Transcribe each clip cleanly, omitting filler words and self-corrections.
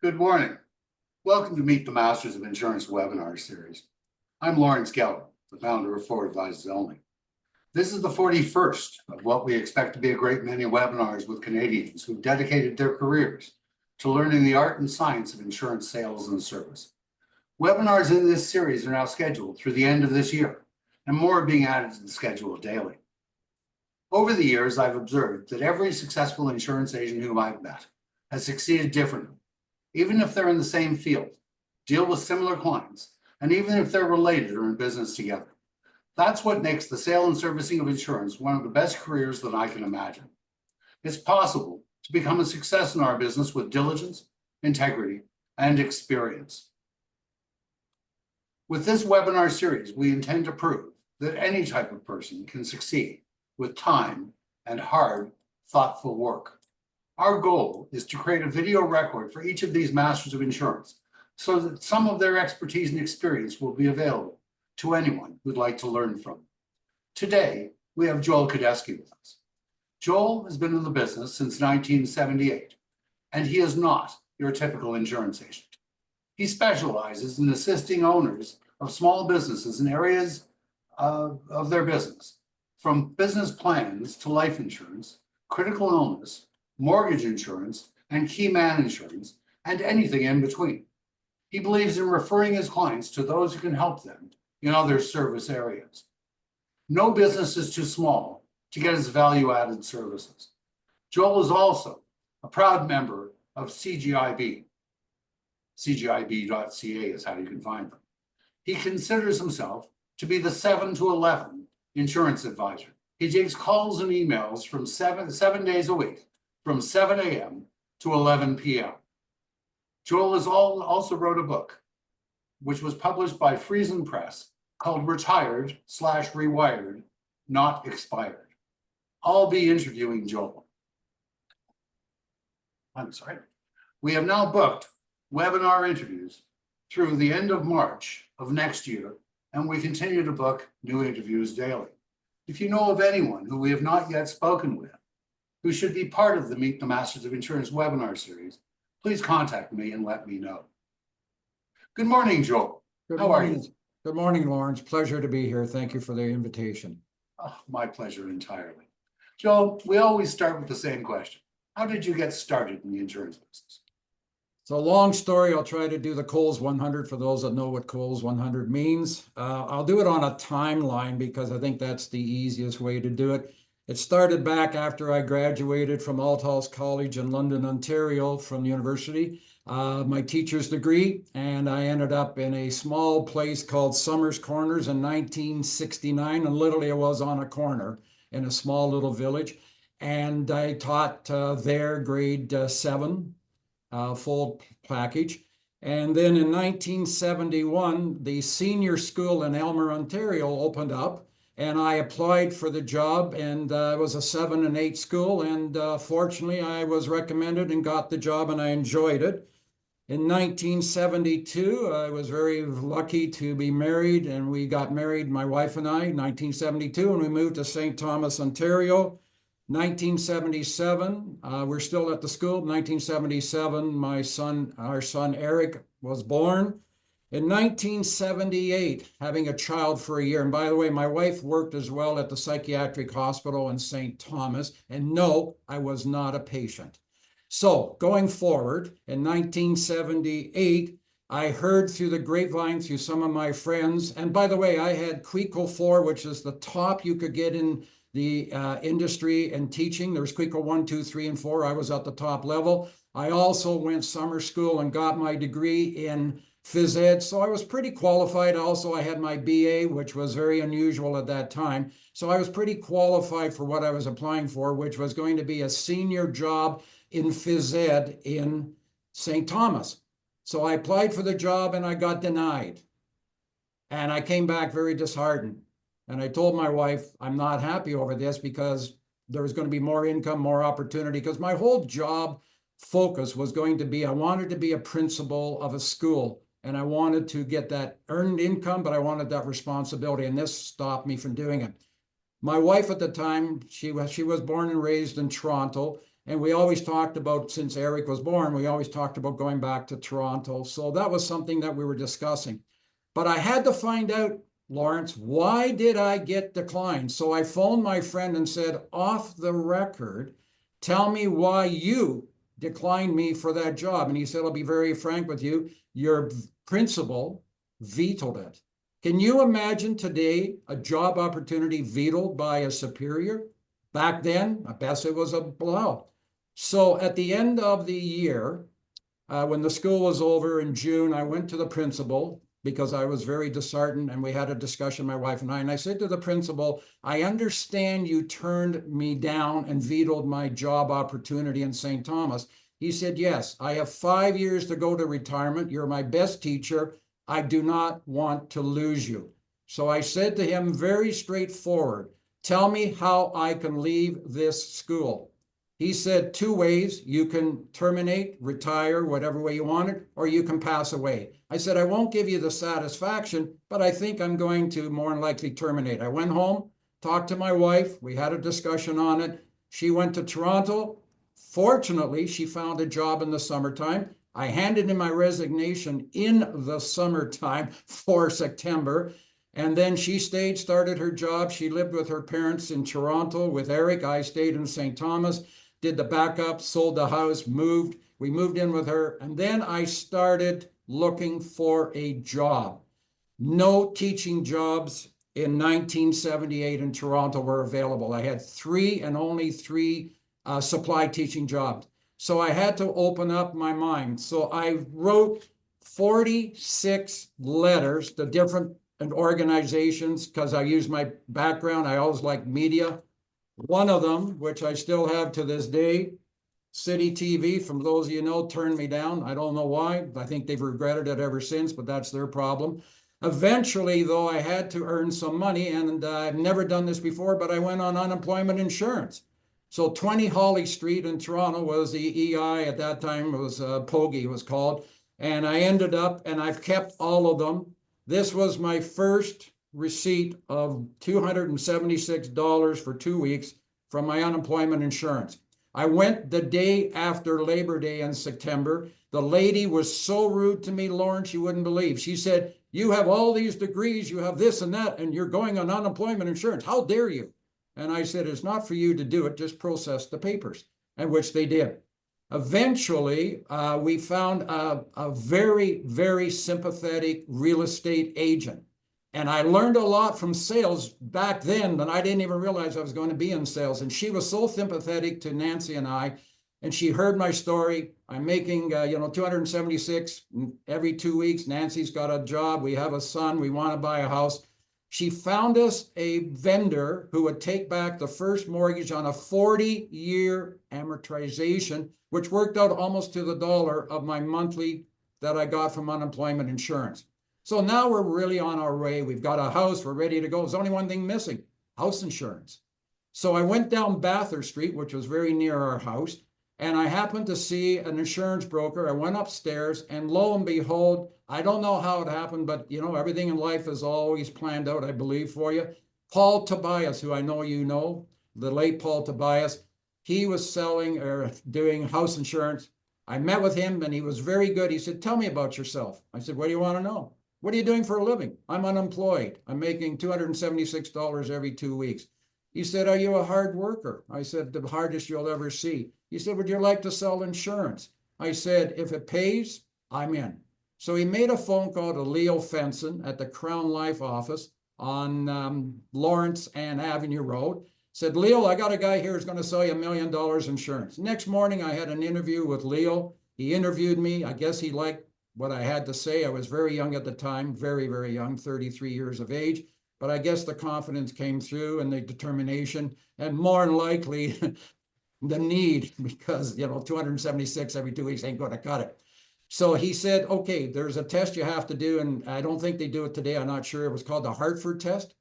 Good morning. Welcome to Meet the Masters of Insurance webinar series. I'm Lawrence Geller, the founder of Four Advisors Only. This is the 41st of what we expect to be a great many webinars with Canadians who've dedicated their careers to learning the art and science of insurance sales and service. Webinars in this series are now scheduled through the end of this year, and more are being added to the schedule daily. Over the years, I've observed that every successful insurance agent whom I've met has succeeded differently, even if they're in the same field, deal with similar clients, and even if they're related or in business together. That's what makes the sale and servicing of insurance one of the best careers that I can imagine. It's possible to become a success in our business with diligence, integrity, and experience. With this webinar series, we intend to prove that any type of person can succeed with time and hard, thoughtful work. Our goal is to create a video record for each of these masters of insurance so that some of their expertise and experience will be available to anyone who'd like to learn from. Today, we have Joel Cadesky with us. Joel has been in the business since 1978, and he is not your typical insurance agent. He specializes in assisting owners of small businesses in areas of their business, from business plans to life insurance, critical illness, mortgage insurance, and key man insurance, and anything in between. He believes in referring his clients to those who can help them in other service areas. No business is too small to get his value-added services. Joel is also a proud member of CGIB. CGIB.ca is how you can find them. He considers himself to be the 7 to 11 insurance advisor. He takes calls and emails from seven days a week, from 7 a.m. to 11 p.m. Joel has also wrote a book, which was published by Friesen Press, called Retired/Rewired, Not Expired. I'll be interviewing Joel. I'm sorry. We have now booked webinar interviews through the end of March of next year, and we continue to book new interviews daily. If you know of anyone who we have not yet spoken with, who should be part of the Meet the Masters of Insurance webinar series, please contact me and let me know. Good morning, Joel. How are you? Good morning, Lawrence. Pleasure to be here. Thank you for the invitation. Oh, my pleasure entirely. Joel, we always start with the same question. How did you get started in the insurance business? So long story, I'll try to do the Coles 100 for those that know what Coles 100 means. I'll do it on a timeline because I think that's the easiest way to do it. It started back after I graduated from Althouse College in London, Ontario from university, my teacher's degree, and I ended up in a small place called Summers Corners in 1969, and literally I was on a corner in a small little village, and I taught there grade 7, full package. And then in 1971, the senior school in Elmer, Ontario opened up, and I applied for the job, and it was a 7 and 8 school, and fortunately I was recommended and got the job, and I enjoyed it. In 1972, I was very lucky to be married, and we got married, my wife and I, in 1972, and we moved to St. Thomas, Ontario. 1977, we're still at the school. 1977, our son Eric was born. In 1978, having a child for a year, and by the way, my wife worked as well at the psychiatric hospital in St. Thomas, and no, I was not a patient. So going forward, in 1978, I heard through the grapevine through some of my friends, and by the way, I had CLECO 4, which is the top you could get in the industry and teaching. There was CLECO 1, 2, 3, and 4. I was at the top level. I also went summer school and got my degree in phys ed, so I was pretty qualified. Also, I had my BA, which was very unusual at that time. So I was pretty qualified for what I was applying for, which was going to be a senior job in phys ed in St. Thomas. So I applied for the job and I got denied. And I came back very disheartened. And I told my wife, I'm not happy over this because there was going to be more income, more opportunity, because my whole job focus was going to be, I wanted to be a principal of a school, and I wanted to get that earned income, but I wanted that responsibility, and this stopped me from doing it. My wife at the time, she was born and raised in Toronto, And we always talked about, since Eric was born, we always talked about going back to Toronto. So that was something that we were discussing. But I had to find out, Lawrence, why did I get declined? So I phoned my friend and said, off the record, tell me why you declined me for that job. And he said, I'll be very frank with you, your principal vetoed it. Can you imagine today a job opportunity vetoed by a superior? Back then, I guess it was a blowout. So at the end of the year, when the school was over in June, I went to the principal because I was very disheartened, and we had a discussion, my wife and I said to the principal, I understand you turned me down and vetoed my job opportunity in St. Thomas. He said, yes, I have 5 years to go to retirement. You're my best teacher. I do not want to lose you. So I said to him very straightforward, tell me how I can leave this school. He said 2 ways. You can terminate, retire, whatever way you want it, or you can pass away. I said, I won't give you the satisfaction, but I think I'm going to more than likely terminate. I went home, talked to my wife. We had a discussion on it. She went to Toronto. Fortunately, she found a job in the summertime. I handed in my resignation in the summertime for September. And then she stayed, started her job. She lived with her parents in Toronto with Eric. I stayed in St. Thomas. Did the backup, sold the house, moved. We moved in with her. And then I started looking for a job. No teaching jobs in 1978 in Toronto were available. I had 3 and only 3 supply teaching jobs. So I had to open up my mind. So I wrote 46 letters to different organizations because I use my background. I always liked media. One of them, which I still have to this day, City TV, from those of you know, turned me down. I don't know why. I think they've regretted it ever since, but that's their problem. Eventually, though, I had to earn some money, and I've never done this before, but I went on unemployment insurance. So 20 Holly Street in Toronto was the EI at that time. It was Pogie, it was called. And I ended up, and I've kept all of them. This was my first receipt of $276 for 2 weeks from my unemployment insurance. I went the day after Labor Day in September. The lady was so rude to me, Lawrence, you wouldn't believe. She said, you have all these degrees, you have this and that, and you're going on unemployment insurance. How dare you? And I said, it's not for you to do it, just process the papers, and which they did. Eventually, we found a very, very sympathetic real estate agent. And I learned a lot from sales back then, but I didn't even realize I was going to be in sales. And she was so sympathetic to Nancy and I, and she heard my story. I'm making, 276 every 2 weeks. Nancy's got a job. We have a son. We want to buy a house. She found us a vendor who would take back the first mortgage on a 40-year amortization, which worked out almost to the dollar of my monthly that I got from unemployment insurance. So now we're really on our way. We've got a house. We're ready to go. There's only one thing missing, house insurance. So I went down Bathurst Street, which was very near our house, and I happened to see an insurance broker. I went upstairs, and lo and behold, I don't know how it happened, but everything in life is always planned out, I believe, for you. Paul Tobias, who I know you know, the late Paul Tobias, he was selling or doing house insurance. I met with him, and he was very good. He said, tell me about yourself. I said, what do you want to know? What are you doing for a living? I'm unemployed. I'm making $276 every 2 weeks. He said, are you a hard worker? I said, the hardest you'll ever see. He said, would you like to sell insurance? I said, if it pays, I'm in. So he made a phone call to Leo Fenson at the Crown Life office on Lawrence and Avenue Road. Said, Leo, I got a guy here who's going to sell you $1 million insurance. Next morning, I had an interview with Leo. He interviewed me. I guess he liked what I had to say. I was very young at the time, very, very young, 33 years of age. But I guess the confidence came through and the determination, and more than likely the need, because 276 every 2 weeks ain't going to cut it. So he said, okay, there's a test you have to do, and I don't think they do it today. I'm not sure. It was called the Hartford test.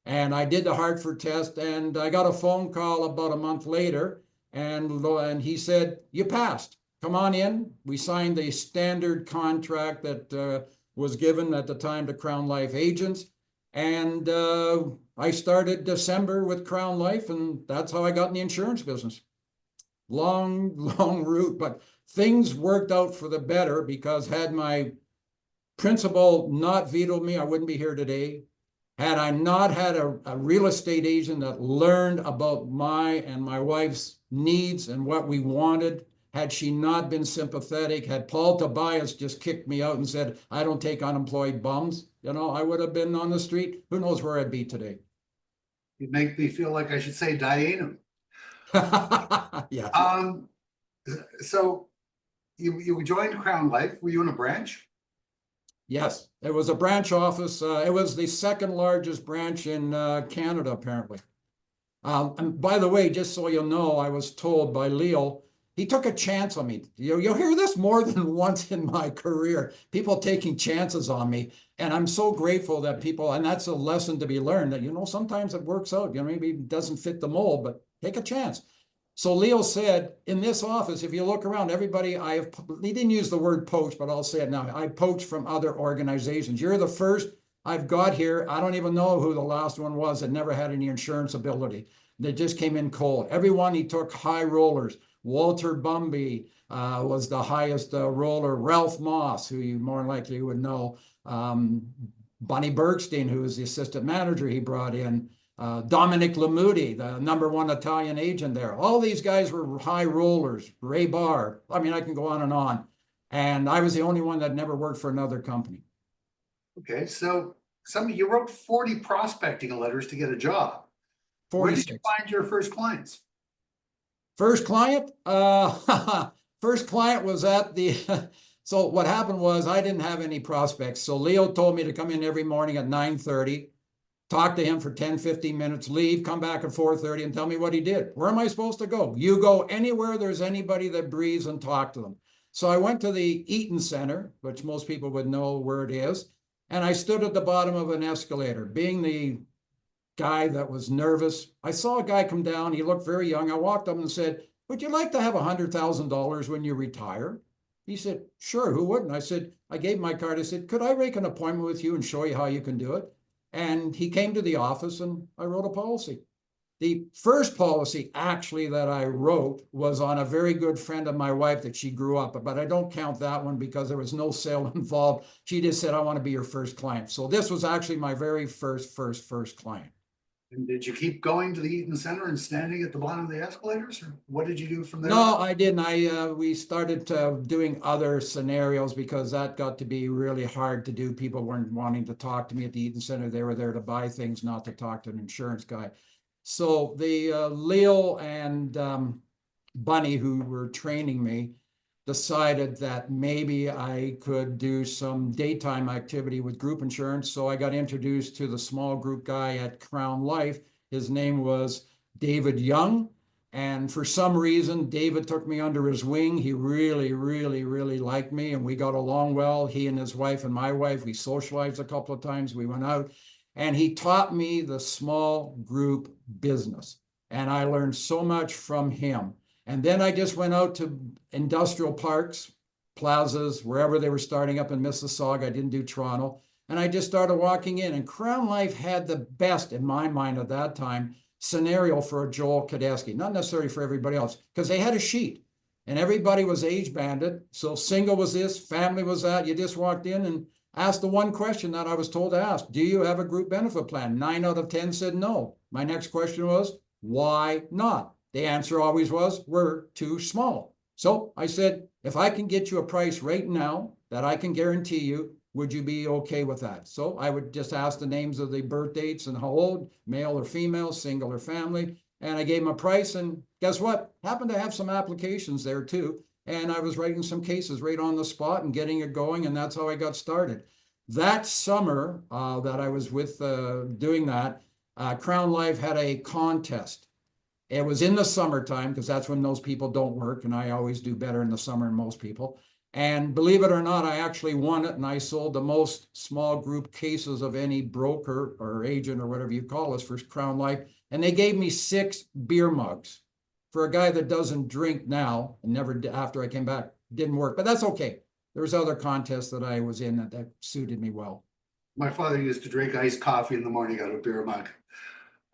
And I did the Hartford test, and I got a phone call about a month later, and he said, you passed. Come on in. We signed a standard contract that was given at the time to Crown Life agents. And I started December with Crown Life, and that's how I got in the insurance business. long, long route, but things worked out for the better because had my principal not vetoed me, I wouldn't be here today. Had I not had a real estate agent that learned about my and my wife's needs and what we wanted, had she not been sympathetic, had Paul Tobias just kicked me out and said, I don't take unemployed bums, you know, I would have been on the street. Who knows where I'd be today? You make me feel like I should say Diana. Yeah. So you joined Crown Life. Were you in a branch? Yes, it was a branch office. It was the second largest branch in Canada, apparently. And by the way, just so you know, I was told by Leo, he took a chance on me. You'll hear this more than once in my career, people taking chances on me. And I'm so grateful that people, and that's a lesson to be learned, that, you know, sometimes it works out, you know, maybe it doesn't fit the mold, but take a chance. So Leo said, in this office, if you look around, everybody he didn't use the word poach, but I'll say it now. I poached from other organizations. You're the first I've got here. I don't even know who the last one was that never had any insurance ability. They just came in cold. Everyone he took high rollers. Walter Bumby was the highest roller. Ralph Moss, who you more likely would know. Bunny Bergstein, who was the assistant manager he brought in. Dominic Lamuti, the #1 Italian agent there. All these guys were high rollers. Ray Barr. I mean, I can go on and on. And I was the only one that never worked for another company. Okay, so you wrote 40 prospecting letters to get a job. 46. Where did you find your first clients? First client? First client was at the... So what happened was I didn't have any prospects. So Leo told me to come in every morning at 9:30. Talk to him for 10, 15 minutes, leave, come back at 4:30 and tell me what he did. Where am I supposed to go? You go anywhere there's anybody that breathes and talk to them. So I went to the Eaton Center, which most people would know where it is, and I stood at the bottom of an escalator. Being the guy that was nervous, I saw a guy come down. He looked very young. I walked up and said, would you like to have $100,000 when you retire? He said, sure, who wouldn't? I said, I gave my card. I said, could I make an appointment with you and show you how you can do it? And he came to the office and I wrote a policy. The first policy actually that I wrote was on a very good friend of my wife that she grew up, but I don't count that one because there was no sale involved. She just said, I want to be your first client. So this was actually my very first client. And did you keep going to the Eaton Center and standing at the bottom of the escalators, or what did you do from there? No, I didn't. We started doing other scenarios because that got to be really hard to do. People weren't wanting to talk to me at the Eaton Center. They were there to buy things, not to talk to an insurance guy. So the Leo and Bunny, who were training me, decided that maybe I could do some daytime activity with group insurance. So I got introduced to the small group guy at Crown Life. His name was David Young. And for some reason, David took me under his wing. He really, really, really liked me, and we got along well. He and his wife and my wife, we socialized a couple of times. We went out, and he taught me the small group business. And I learned so much from him. And then I just went out to industrial parks, plazas, wherever they were starting up in Mississauga. I didn't do Toronto. And I just started walking in, and Crown Life had the best, in my mind at that time, scenario for a Joel Cadesky, not necessarily for everybody else, because they had a sheet and everybody was age banded. So single was this, family was that. You just walked in and asked the one question that I was told to ask. Do you have a group benefit plan? 9 out of 10 said no. My next question was, why not? The answer always was, we're too small. So I said, if I can get you a price right now that I can guarantee you, would you be okay with that? So I would just ask the names of the birth dates and how old, male or female, single or family. And I gave him a price, and guess what? Happened to have some applications there too. And I was writing some cases right on the spot and getting it going. And that's how I got started. That summer that I was with doing that, Crown Life had a contest. It was in the summertime because that's when those people don't work. And I always do better in the summer than most people. And believe it or not, I actually won it, and I sold the most small group cases of any broker or agent or whatever you call us for Crown Life. And they gave me 6 beer mugs. For a guy that doesn't drink now, and never after I came back, didn't work, but that's okay. There was other contests that I was in that suited me well. My father used to drink iced coffee in the morning out of beer mug.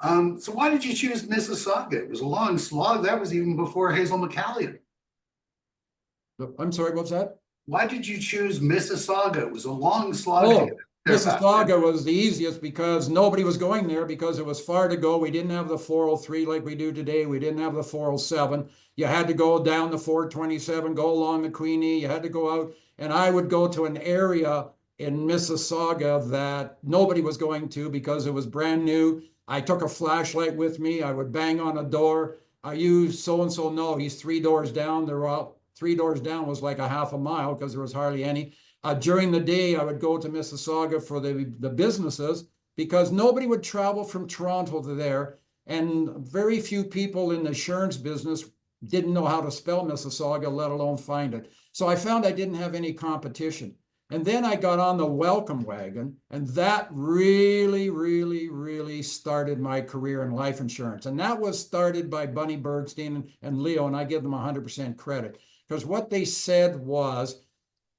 So why did you choose Mississauga? It was a long slog. That was even before Hazel McCallion. I'm sorry, what's that? Why did you choose Mississauga? It was a long slog to get Oh, there back then. Mississauga was the easiest because nobody was going there because it was far to go. We didn't have the 403 like we do today. We didn't have the 407. You had to go down the 427, go along the Queenie. You had to go out. And I would go to an area in Mississauga that nobody was going to because it was brand new. I took a flashlight with me. I would bang on a door. Are you so and so? No, he's 3 doors down. They're all 3 doors down was like a half a mile because there was hardly any. During the day, I would go to Mississauga for the businesses because nobody would travel from Toronto to there. And very few people in the insurance business didn't know how to spell Mississauga, let alone find it. So I found I didn't have any competition. And then I got on the welcome wagon, and that really, really, really started my career in life insurance. And that was started by Bunny Bergstein and Leo, and I give them 100% credit. Because what they said was,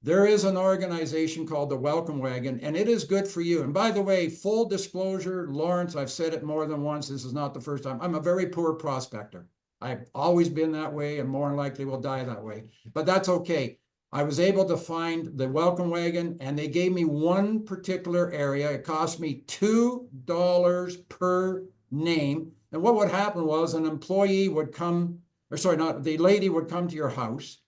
there is an organization called the Welcome Wagon, and it is good for you. And by the way, full disclosure, Lawrence, I've said it more than once. This is not the first time. I'm a very poor prospector. I've always been that way and more than likely will die that way. But that's okay. I was able to find the Welcome Wagon, and they gave me one particular area. It cost me $2 per name. And what would happen was an employee would come, or sorry, not the lady would come to your house,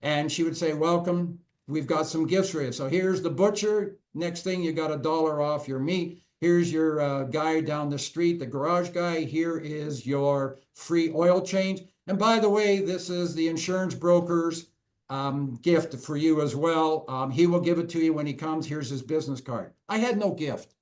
and she would say, welcome. We've got some gifts for you. So here's the butcher. Next thing, you got $1 off your meat. Here's your guy down the street, the garage guy. Here is your free oil change. And by the way, this is the insurance broker's gift for you as well. He will give it to you when he comes. Here's his business card. I had no gift.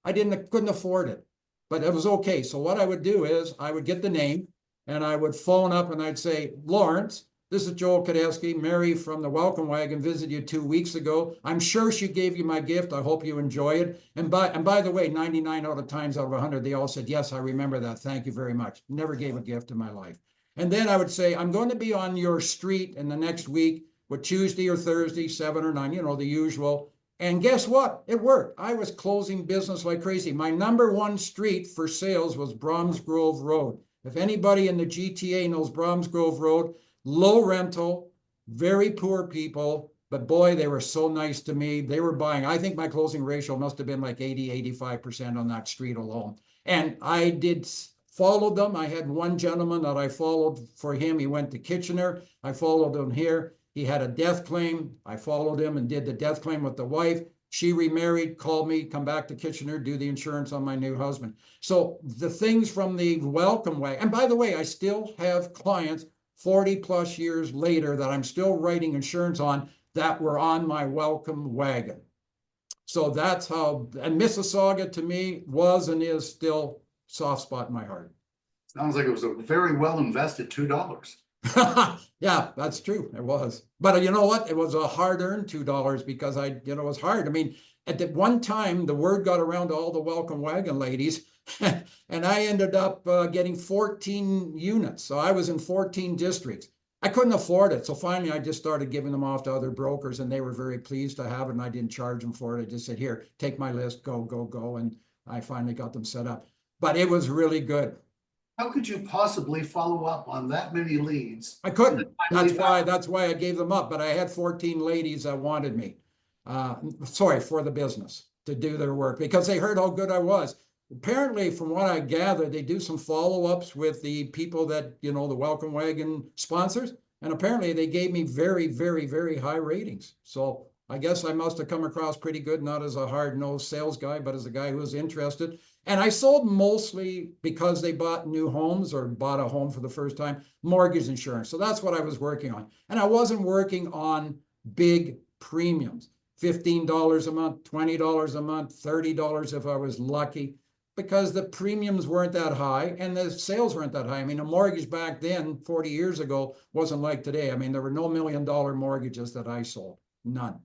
Couldn't afford it, but it was okay. So what I would do is I would get the name and I would phone up and I'd say, Lawrence, this is Joel Cadesky. Mary from the Welcome Wagon visited you 2 weeks ago. I'm sure she gave you my gift. I hope you enjoy it. And by the way, 99 out of times out of 100, they all said, yes, I remember that. Thank you very much. Never gave a gift in my life. And then I would say, I'm going to be on your street in the next week with Tuesday or Thursday, 7 or 9, the usual. And guess what? It worked. I was closing business like crazy. My number one street for sales was Bromsgrove Road. If anybody in the GTA knows Bromsgrove Road, low rental, very poor people, but boy, they were so nice to me. They were buying. I think my closing ratio must have been like 80-85% on that street alone. And I did follow them. I had one gentleman that I followed for him. He went to Kitchener. I followed him here. He had a death claim. I followed him and did the death claim with the wife. She remarried, called me, come back to Kitchener, do the insurance on my new husband. So the things from the Welcome Wagon, and by the way, I still have clients 40 plus years later that I'm still writing insurance on that were on my Welcome Wagon. So that's how, and Mississauga to me was and is still soft spot in my heart. Sounds like it was a very well invested $2. Yeah, that's true. It was. But you know what? It was a hard-earned $2 because it was hard. I mean, at that one time, the word got around to all the Welcome Wagon ladies, and I ended up getting 14 units. So I was in 14 districts. I couldn't afford it. So finally, I just started giving them off to other brokers, and they were very pleased to have it, and I didn't charge them for it. I just said, here, take my list, go, go, go. And I finally got them set up. But it was really good. How could you possibly follow up on that many leads? I couldn't. That's why I gave them up. But I had 14 ladies that wanted me, for the business to do their work because they heard how good I was. Apparently, from what I gathered, they do some follow-ups with the people that, the Welcome Wagon sponsors. And apparently they gave me very, very, very high ratings. So I guess I must have come across pretty good, not as a hard-nosed sales guy, but as a guy who was interested. And I sold mostly because they bought new homes or bought a home for the first time, mortgage insurance. So that's what I was working on. And I wasn't working on big premiums, $15 a month, $20 a month, $30 if I was lucky, because the premiums weren't that high and the sales weren't that high. I mean, a mortgage back then, 40 years ago, wasn't like today. I mean, there were no $1 million mortgages that I sold, none.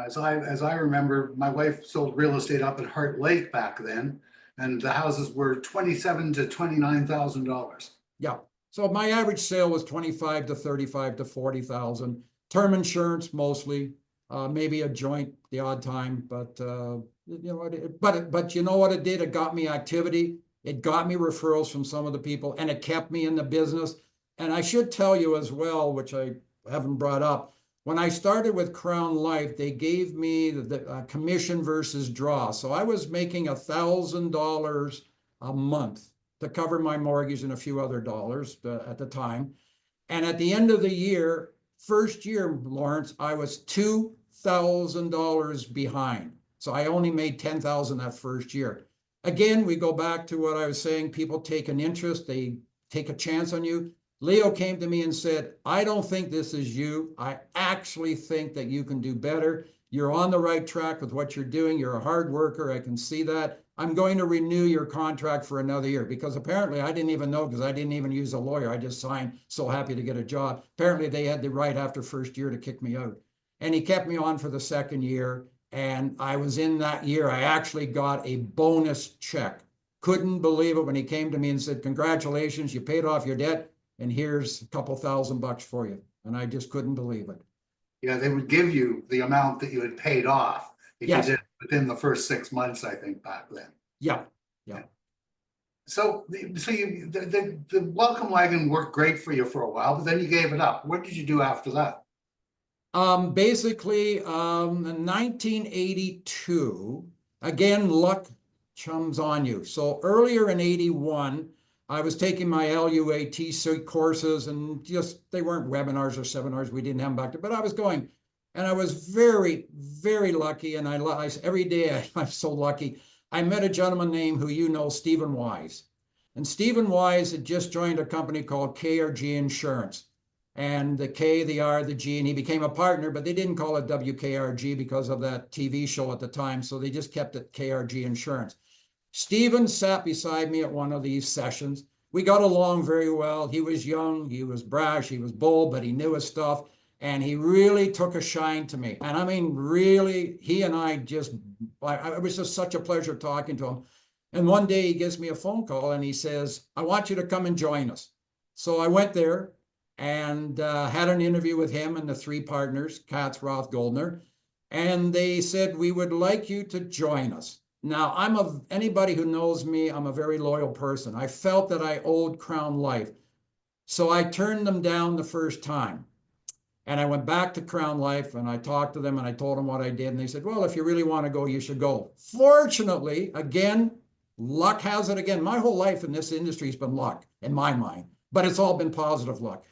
As I remember, my wife sold real estate up at Heart Lake back then, and the houses were $27,000 to $29,000. Yeah. So my average sale was 25 to 35 to 40,000. Term insurance mostly, maybe a joint the odd time, but you know what it did? It got me activity. It got me referrals from some of the people, and it kept me in the business. And I should tell you as well, which I haven't brought up, when I started with Crown Life, they gave me the commission versus draw. So I was making $1,000 a month to cover my mortgage and a few other dollars at the time. And at the end of the year, first year, Lawrence, I was $2,000 behind. So I only made $10,000 that first year. Again, we go back to what I was saying. People take an interest, they take a chance on you. Leo came to me and said, I don't think this is you. I actually think that you can do better. You're on the right track with what you're doing. You're a hard worker. I can see that. I'm going to renew your contract for another year, because apparently I didn't even know, because I didn't even use a lawyer. I just signed, so happy to get a job. Apparently they had the right after first year to kick me out. And he kept me on for the second year. And I was in that year, I actually got a bonus check. Couldn't believe it when he came to me and said, congratulations, you paid off your debt, and here's a couple $1,000 for you. And I just couldn't believe it. Yeah, they would give you the amount that you had paid off if Yes. you did it within the first 6 months, I think, back then. Yeah. So the welcome wagon worked great for you for a while, but then you gave it up. What did you do after that? Basically, in 1982, again, luck chums on you. So earlier in 81, I was taking my LUAT courses, and just, they weren't webinars or seminars. We didn't have them back then, but I was going, and I was very, very lucky. And every day I'm so lucky. I met a gentleman named, who you know, Stephen Wise. And Stephen Wise had just joined a company called KRG Insurance. And the K, the R, the G, and he became a partner, but they didn't call it WKRG because of that TV show at the time. So they just kept it KRG Insurance. Stephen sat beside me at one of these sessions. We got along very well. He was young, he was brash, he was bold, but he knew his stuff. And he really took a shine to me. And I mean, really, he and I just, it was just such a pleasure talking to him. And one day he gives me a phone call and he says, I want you to come and join us. So I went there and had an interview with him and the three partners, Katz, Roth, Goldner. And they said, we would like you to join us. Now, anybody who knows me, I'm a very loyal person. I felt that I owed Crown Life. So I turned them down the first time. And I went back to Crown Life and I talked to them and I told them what I did. And they said, well, if you really want to go, you should go. Fortunately, again, luck has it again. My whole life in this industry has been luck, in my mind, but it's all been positive luck.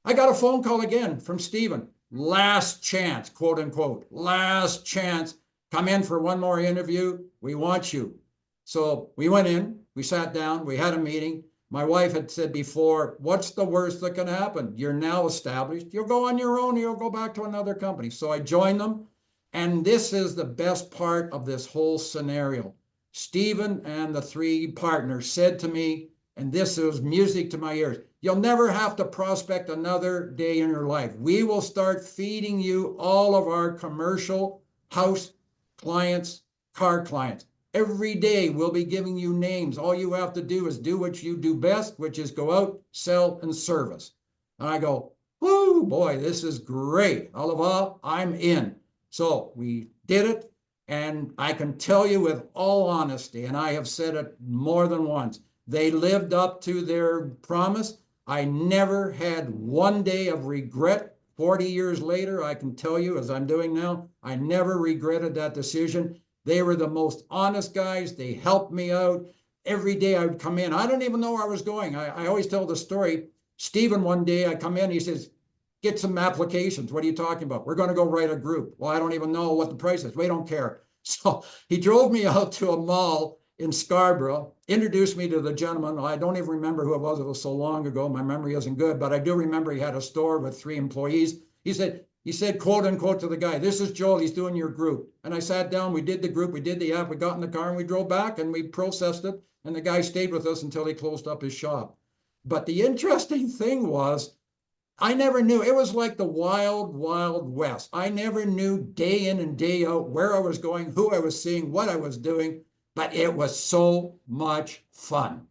I got a phone call again from Stephen. Last chance, quote unquote, last chance. Come in for one more interview. We want you. So we went in, we sat down, we had a meeting. My wife had said before, what's the worst that can happen? You're now established. You'll go on your own, or you'll go back to another company. So I joined them. And this is the best part of this whole scenario. Stephen and the three partners said to me, and this is music to my ears, you'll never have to prospect another day in your life. We will start feeding you all of our commercial house clients, car clients. Every day we'll be giving you names. All you have to do is do what you do best, which is go out, sell, and service. And I go, whoo, boy, this is great. Oliver, I'm in. So we did it. And I can tell you with all honesty, and I have said it more than once, they lived up to their promise. I never had one day of regret. 40 years later, I can tell you, as I'm doing now, I never regretted that decision. They were the most honest guys. They helped me out. Every day I would come in. I don't even know where I was going. I always tell the story. Stephen, one day I come in, he says, get some applications. What are you talking about? We're going to go write a group. Well, I don't even know what the price is. We don't care. So he drove me out to a mall in Scarborough, introduced me to the gentleman. I don't even remember who it was. It was so long ago. My memory isn't good, but I do remember he had a store with 3 employees. He said, quote unquote, to the guy, this is Joel, he's doing your group. And I sat down, we did the group, we did the app, we got in the car and we drove back and we processed it. And the guy stayed with us until he closed up his shop. But the interesting thing was, I never knew. It was like the wild, wild west. I never knew day in and day out where I was going, who I was seeing, what I was doing, but it was so much fun.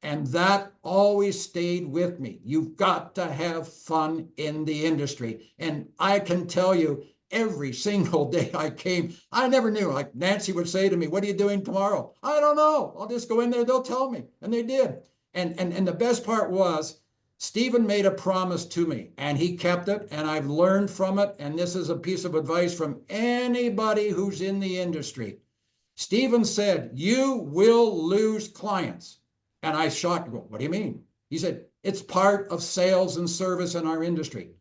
And that always stayed with me. You've got to have fun in the industry. And I can tell you, every single day I came. I never knew. Like Nancy would say to me, "What are you doing tomorrow?" I don't know. I'll just go in there. They'll tell me. And they did. And the best part was Stephen made a promise to me and he kept it. And I've learned from it. And this is a piece of advice from anybody who's in the industry. Stephen said, "You will lose clients." And I shocked him. "What do you mean?" He said, "It's part of sales and service in our industry.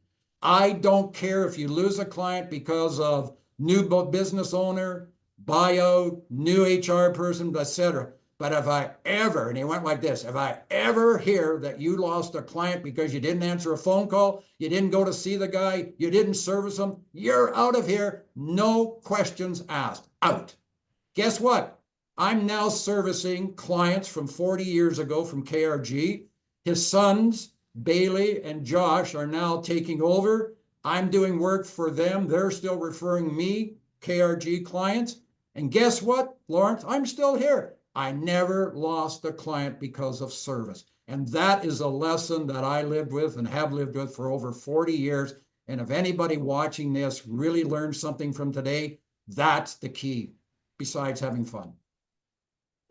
I don't care if you lose a client because of new business owner, buyout, new HR person, etc. But if I ever," and he went like this, "if I ever hear that you lost a client because you didn't answer a phone call, you didn't go to see the guy, you didn't service him, you're out of here. No questions asked. Out." Guess what? I'm now servicing clients from 40 years ago from KRG. His sons, Bailey and Josh, are now taking over. I'm doing work for them. They're still referring me KRG clients. And guess what, Lawrence? I'm still here. I never lost a client because of service. And that is a lesson that I lived with and have lived with for over 40 years. And if anybody watching this really learned something from today, that's the key, besides having fun.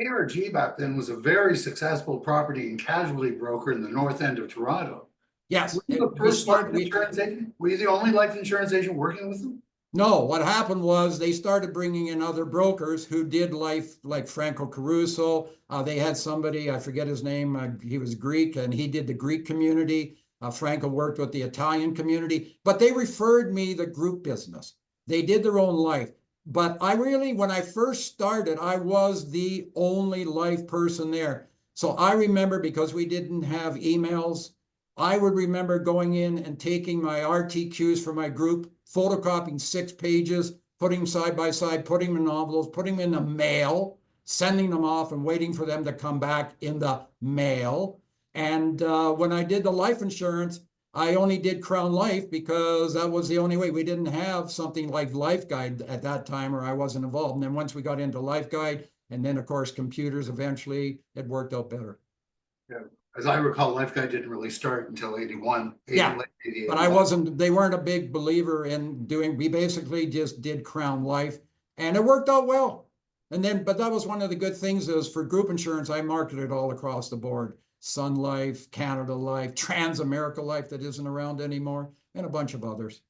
ARG back then was a very successful property and casualty broker in the north end of Toronto. Yes. Were you the first life insurance agent? Were you the only life insurance agent working with them? No, what happened was they started bringing in other brokers who did life, like Franco Caruso. They had somebody, I forget his name, he was Greek, and he did the Greek community. Franco worked with the Italian community, but they referred me the group business. They did their own life. But I really, when I first started, I was the only life person there. So I remember, because we didn't have emails, I would remember going in and taking my RTQs for my group, photocopying 6 pages, putting them side by side, putting them in envelopes, putting them in the mail, sending them off and waiting for them to come back in the mail. And when I did the life insurance, I only did Crown Life because that was the only way. We didn't have something like Life Guide at that time, or I wasn't involved. And then once we got into Life Guide, and then of course computers, eventually it worked out better. Yeah. As I recall, Life Guide didn't really start until 81. Yeah, late 88. but they weren't a big believer in doing, we basically just did Crown Life and it worked out well. And then, but that was one of the good things is for group insurance, I marketed all across the board. Sun Life, Canada Life, Trans-America Life that isn't around anymore, and a bunch of others.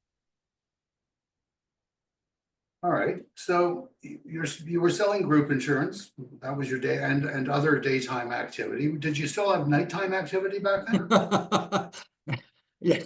All right, so you were selling group insurance. That was your day and other daytime activity. Did you still have nighttime activity back then? Yeah.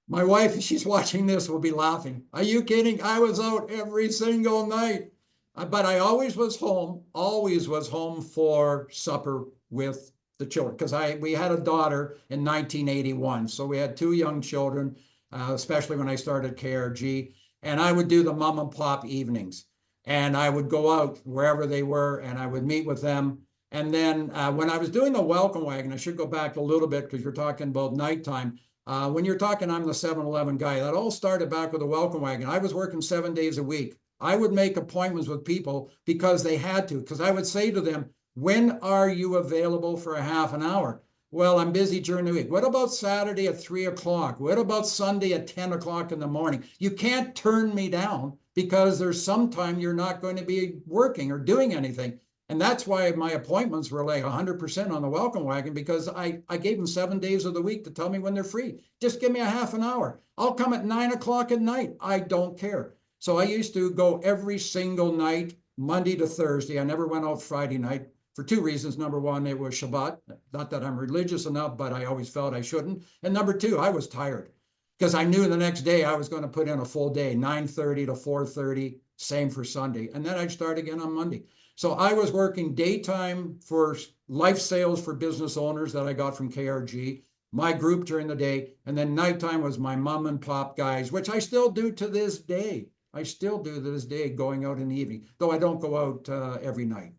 My wife, if she's watching this, will be laughing. Are you kidding? I was out every single night. But I always was home for supper with the children, because we had a daughter in 1981. So we had 2 young children, especially when I started KRG. And I would do the mom and pop evenings. And I would go out wherever they were and I would meet with them. And then when I was doing the welcome wagon, I should go back a little bit because you're talking about nighttime. When you're talking, I'm the 7-Eleven guy. That all started back with the welcome wagon. I was working 7 days a week. I would make appointments with people because they had to, because I would say to them, when are you available for a half an hour? Well, I'm busy during the week. What about Saturday at 3 o'clock? What about Sunday at 10 o'clock in the morning? You can't turn me down because there's some time you're not going to be working or doing anything. And that's why my appointments were like 100% on the welcome wagon, because I gave them 7 days of the week to tell me when they're free. Just give me a half an hour. I'll come at 9 o'clock at night. I don't care. So I used to go every single night, Monday to Thursday. I never went out Friday night for 2 reasons. Number one, it was Shabbat. Not that I'm religious enough, but I always felt I shouldn't. And number 2, I was tired because I knew the next day I was going to put in a full day, 9:30 to 4:30, same for Sunday. And then I'd start again on Monday. So I was working daytime for life sales for business owners that I got from KRG, my group during the day, and then nighttime was my mom and pop guys, which I still do to this day. I still do to this day, going out in the evening, though I don't go out every night.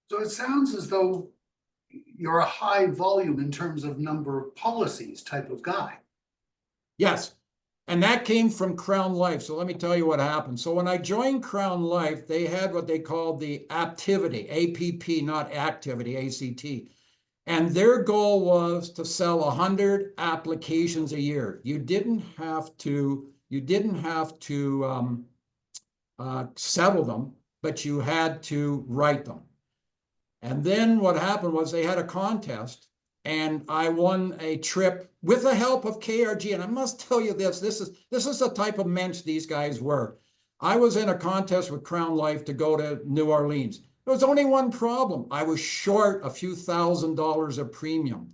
So it sounds as though you're a high volume in terms of number of policies type of guy. Yes. And that came from Crown Life. So let me tell you what happened. So when I joined Crown Life, they had what they called the Activity, APP, not Activity, ACT. And their goal was to sell 100 applications a year. You didn't have to you didn't have to settle them, but you had to write them. And then what happened was they had a contest, and I won a trip with the help of KRG. And I must tell you this is the type of mensch these guys were. I was in a contest with Crown Life to go to New Orleans. There was only one problem. I was short a few $1,000s of premium.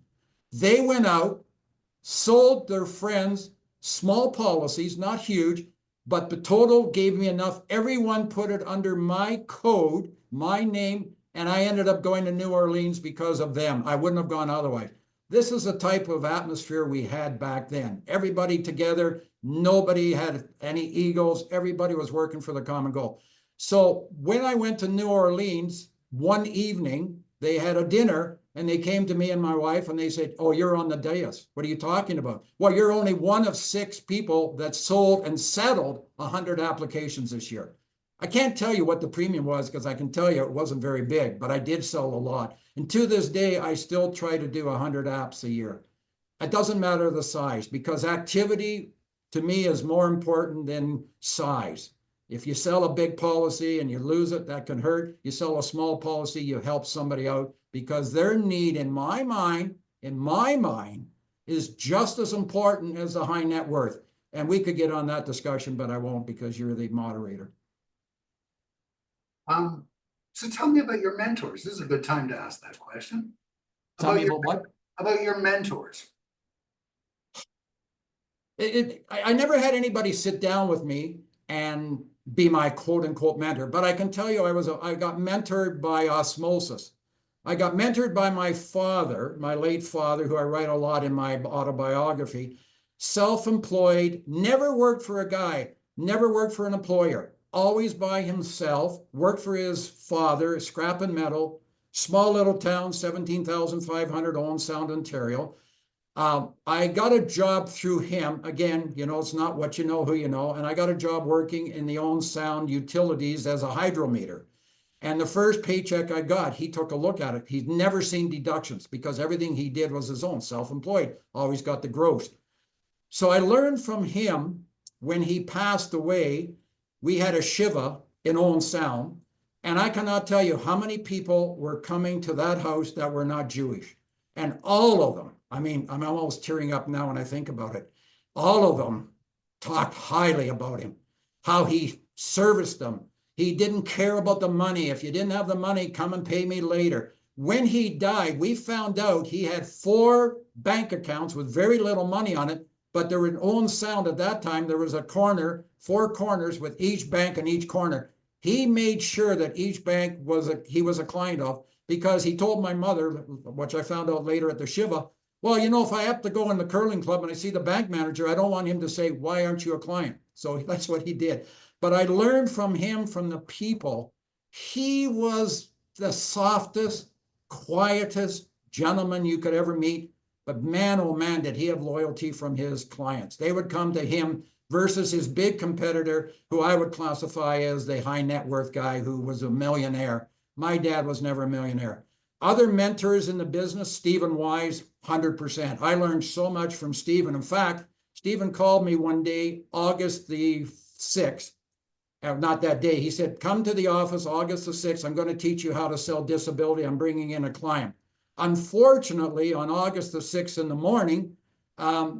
They went out, sold their friends small policies, not huge, but the total gave me enough. Everyone put it under my code, my name, and I ended up going to New Orleans because of them. I wouldn't have gone otherwise. This is the type of atmosphere we had back then. Everybody together, nobody had any egos. Everybody was working for the common goal. So when I went to New Orleans one evening, they had a dinner, and they came to me and my wife and they said, "Oh, you're on the dais. What are you talking about?" "Well, you're only one of 6 people that sold and settled 100 applications this year." I can't tell you what the premium was, because I can tell you it wasn't very big, but I did sell a lot. And to this day, I still try to do 100 apps a year. It doesn't matter the size, because activity to me is more important than size. If you sell a big policy and you lose it, that can hurt. You sell a small policy, you help somebody out, because their need, in my mind, is just as important as the high net worth. And we could get on that discussion, but I won't, because you're the moderator. So tell me about your mentors. This is a good time to ask that question. Tell me about what? About your mentors. I never had anybody sit down with me and be my quote unquote mentor, but I can tell you I got mentored by osmosis. I got mentored by my father, my late father, who I write a lot in my autobiography. Self-employed, never worked for a guy, never worked for an employer, always by himself, worked for his father, scrap and metal, small little town, 17,500, Owen Sound, Ontario. I got a job through him. Again, it's not what you know, who you know. And I got a job working in the Owen Sound utilities as a hydrometer. And the first paycheck I got, he took a look at it. He'd never seen deductions, because everything he did was his own, self-employed, always got the gross. So I learned from him. When he passed away, we had a Shiva in Owen Sound, and I cannot tell you how many people were coming to that house that were not Jewish. And all of them, I mean, I'm almost tearing up now when I think about it, all of them talked highly about him, how he serviced them. He didn't care about the money. If you didn't have the money, come and pay me later. When he died, we found out he had 4 bank accounts with very little money on it, but there were in Owen Sound at that time, there was a corner, 4 corners with each bank in each corner. He made sure that each bank he was a client of, because he told my mother, which I found out later at the Shiva, "Well, if I have to go in the curling club and I see the bank manager, I don't want him to say, 'Why aren't you a client?'" So that's what he did. But I learned from him, from the people. He was the softest, quietest gentleman you could ever meet. But man, oh man, did he have loyalty from his clients. They would come to him versus his big competitor, who I would classify as the high net worth guy who was a millionaire. My dad was never a millionaire. Other mentors in the business, Stephen Wise, 100%. I learned so much from Stephen. In fact, Stephen called me one day, August the 6th. Not that day. He said, "Come to the office August the 6th. I'm going to teach you how to sell disability. I'm bringing in a client." Unfortunately, on August the 6th in the morning,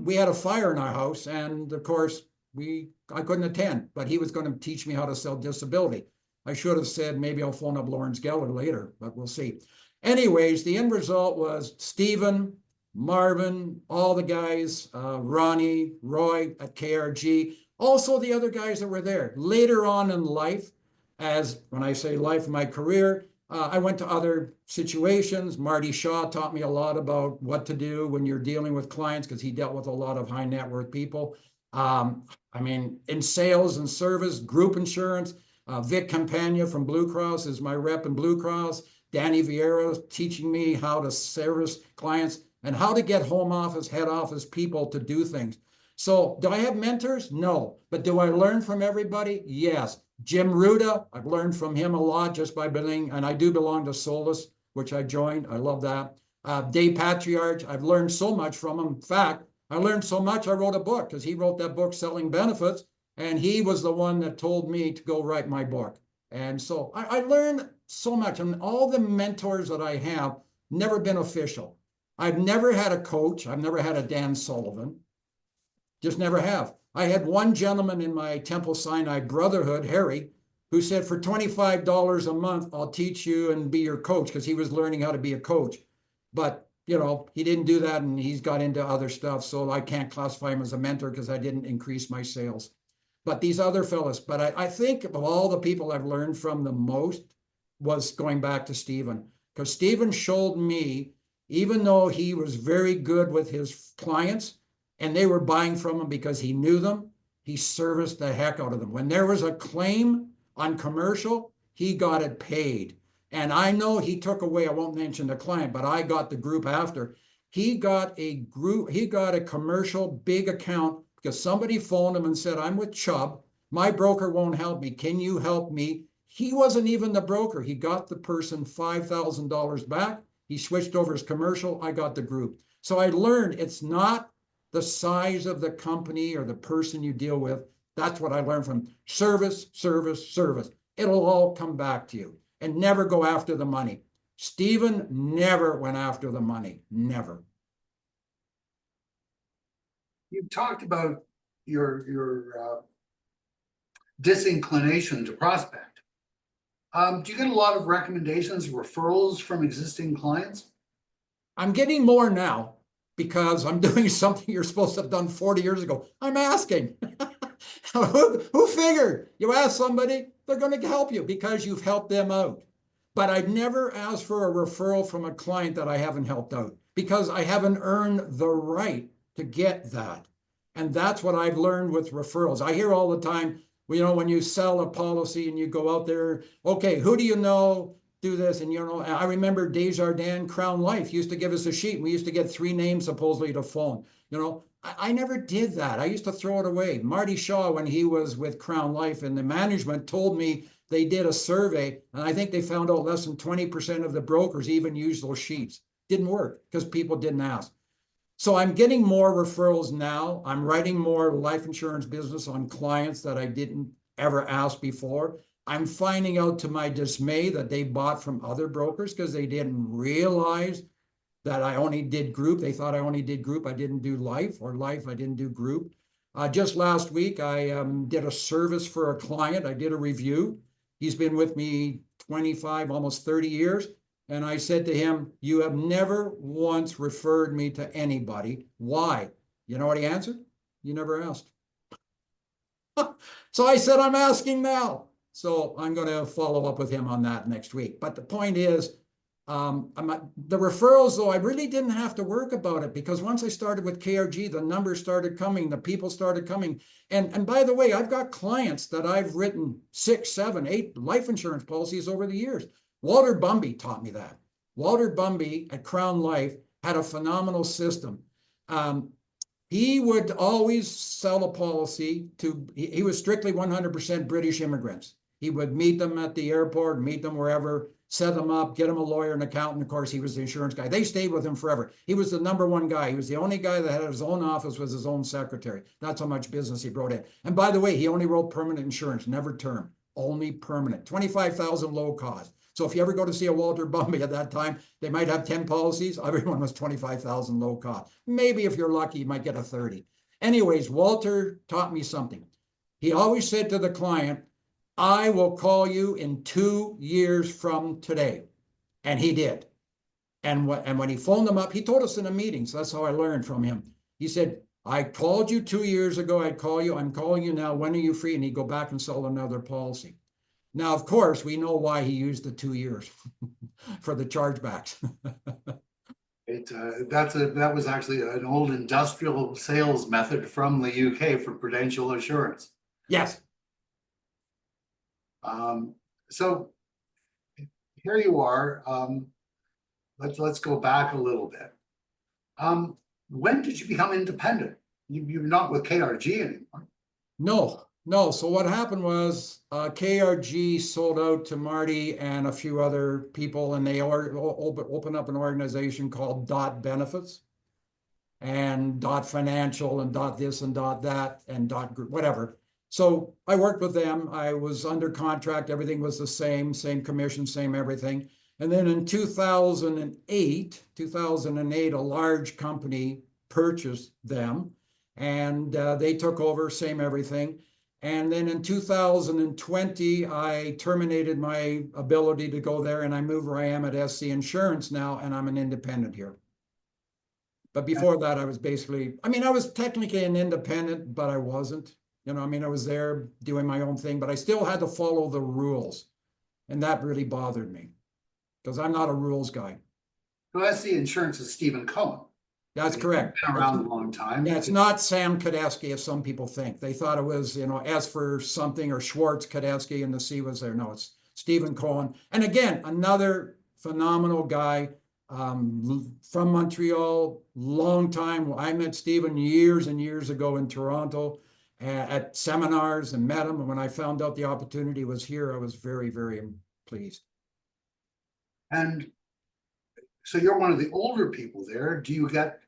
we had a fire in our house. And of course, I couldn't attend, but he was going to teach me how to sell disability. I should have said, maybe I'll phone up Lawrence Geller later, but we'll see. Anyways, the end result was Stephen, Marvin, all the guys, Ronnie, Roy at KRG, also the other guys that were there. Later on in life, when I say life, my career, I went to other situations. Marty Shaw taught me a lot about what to do when you're dealing with clients, because he dealt with a lot of high net worth people. In sales and service, group insurance, Vic Campagna from Blue Cross is my rep in Blue Cross. Danny Vieira teaching me how to service clients and how to get home office, head office people to do things. So do I have mentors? No. But do I learn from everybody? Yes. Jim Ruda, I've learned from him a lot just by being, and I do belong to Solus, which I joined. I love that. Dave Patriarch, I've learned so much from him. In fact, I learned so much, I wrote a book because he wrote that book, Selling Benefits, and he was the one that told me to go write my book. And so I learned so much. And all the mentors that I have never been official. I've never had a coach. I've never had a Dan Sullivan. Just never have. I had one gentleman in my Temple Sinai Brotherhood, Harry, who said, for $25 a month, I'll teach you and be your coach, because he was learning how to be a coach. But, you know, he didn't do that, and he's got into other stuff. So I can't classify him as a mentor because I didn't increase my sales. But these other fellas, but I think of all the people I've learned from the most was going back to Stephen, because Stephen showed me, even though he was very good with his clients and they were buying from him because he knew them, he serviced the heck out of them. When there was a claim on commercial, he got it paid. And I know he took away, I won't mention the client, but I got the group after. He got a commercial big account because somebody phoned him and said, I'm with Chubb. My broker won't help me. Can you help me? He wasn't even the broker. He got the person $5,000 back. He switched over his commercial. I got the group. So I learned it's not the size of the company or the person you deal with. That's what I learned from service, service, service. It'll all come back to you, and never go after the money. Stephen never went after the money, never. You talked about your disinclination to prospect. Do you get a lot of recommendations, referrals from existing clients? I'm getting more now because I'm doing something you're supposed to have done 40 years ago. I'm asking. Who figured? You ask somebody, they're going to help you because you've helped them out. But I'd never ask for a referral from a client that I haven't helped out, because I haven't earned the right to get that. And that's what I've learned with referrals. I hear all the time, you know, when you sell a policy and you go out there, okay, who do you know? Do this. And, you know, I remember Desjardins Crown Life used to give us a sheet. We used to get 3 names supposedly to phone. You know, I never did that. I used to throw it away. Marty Shaw, when he was with Crown Life and the management, told me they did a survey, and I think they found out less than 20% of the brokers even used those sheets. Didn't work because people didn't ask. So I'm getting more referrals now. I'm writing more life insurance business on clients that I didn't ever ask before. I'm finding out to my dismay that they bought from other brokers because they didn't realize that I only did group. They thought I only did group. I didn't do life, or life, I didn't do group. Just last week, I did a service for a client. I did a review. He's been with me 25, almost 30 years. And I said to him, you have never once referred me to anybody. Why? You know what he answered? You never asked. So I said, I'm asking now. So I'm going to follow up with him on that next week. But the point is, the referrals, though, I really didn't have to work about it, because once I started with KRG, the numbers started coming, the people started coming. And by the way, I've got clients that I've written 6, 7, 8 life insurance policies over the years. Walter Bumby taught me that. Walter Bumby at Crown Life had a phenomenal system. He would always sell a policy to, he was strictly 100% British immigrants. He would meet them at the airport, meet them wherever, set them up, get them a lawyer, an accountant. Of course, he was the insurance guy. They stayed with him forever. He was the #1 guy. He was the only guy that had his own office with his own secretary. That's how much business he brought in. And by the way, he only wrote permanent insurance, never term, only permanent. 25,000 low cost. So if you ever go to see a Walter Bumby at that time, they might have 10 policies. Everyone was 25,000 low cost. Maybe if you're lucky, you might get a 30. Anyways, Walter taught me something. He always said to the client, I will call you in 2 years from today. And he did. And when he phoned them up, he told us in a meeting. So that's how I learned from him. He said, I called you 2 years ago. I'd call you. I'm calling you now. When are you free? And he'd go back and sell another policy. Now, of course, we know why he used the 2 years for the chargebacks. That was actually an old industrial sales method from the UK for Prudential Assurance. Yes. So here you are. Let's go back a little bit. When did you become independent? You're not with KRG anymore. No. So what happened was KRG sold out to Marty and a few other people, and they opened up an organization called Dot Benefits. and dot financial and dot this and dot that and dot group, whatever. So I worked with them. I was under contract. Everything was the same commission, same everything. And then in 2008, a large company purchased them, and they took over, same everything. And then in 2020, I terminated my ability to go there, and I moved where I am at SC Insurance now, and I'm an independent here. But before that, I was basically, I mean, I was technically an independent, but I wasn't. You know, I mean, I was there doing my own thing, but I still had to follow the rules. And that really bothered me because I'm not a rules guy. So SC Insurance is Stephen Cohen. That's correct. Been around a long time. Yeah, it's not Sam Cadesky, as some people think. They thought it was, you know, S for something or Schwartz Cadesky and the C was there. No, it's Stephen Cohen. And again, another phenomenal guy from Montreal, long time. I met Stephen years and years ago in Toronto at seminars and met him. And when I found out the opportunity was here, I was very, very pleased. And so you're one of the older people there. Do you get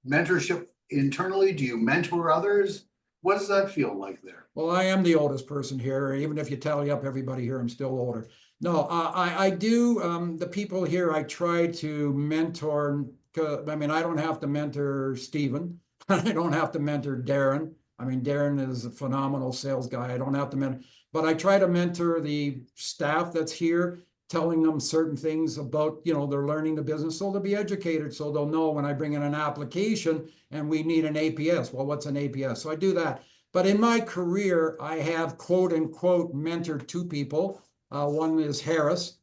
mentorship internally? Do you mentor others? What does that feel like there? Well, I am the oldest person here. Even if you tally up everybody here, I'm still older. No, I do. The people here, I try to mentor. I mean, I don't have to mentor Stephen. I don't have to mentor Darren. I mean, Darren is a phenomenal sales guy. I don't have to mentor, but I try to mentor the staff that's here, telling them certain things about, you know, they're learning the business, so they'll be educated, so they'll know when I bring in an application and we need an APS. Well, what's an APS? So I do that. But in my career, I have quote unquote mentored two people. One is Harris,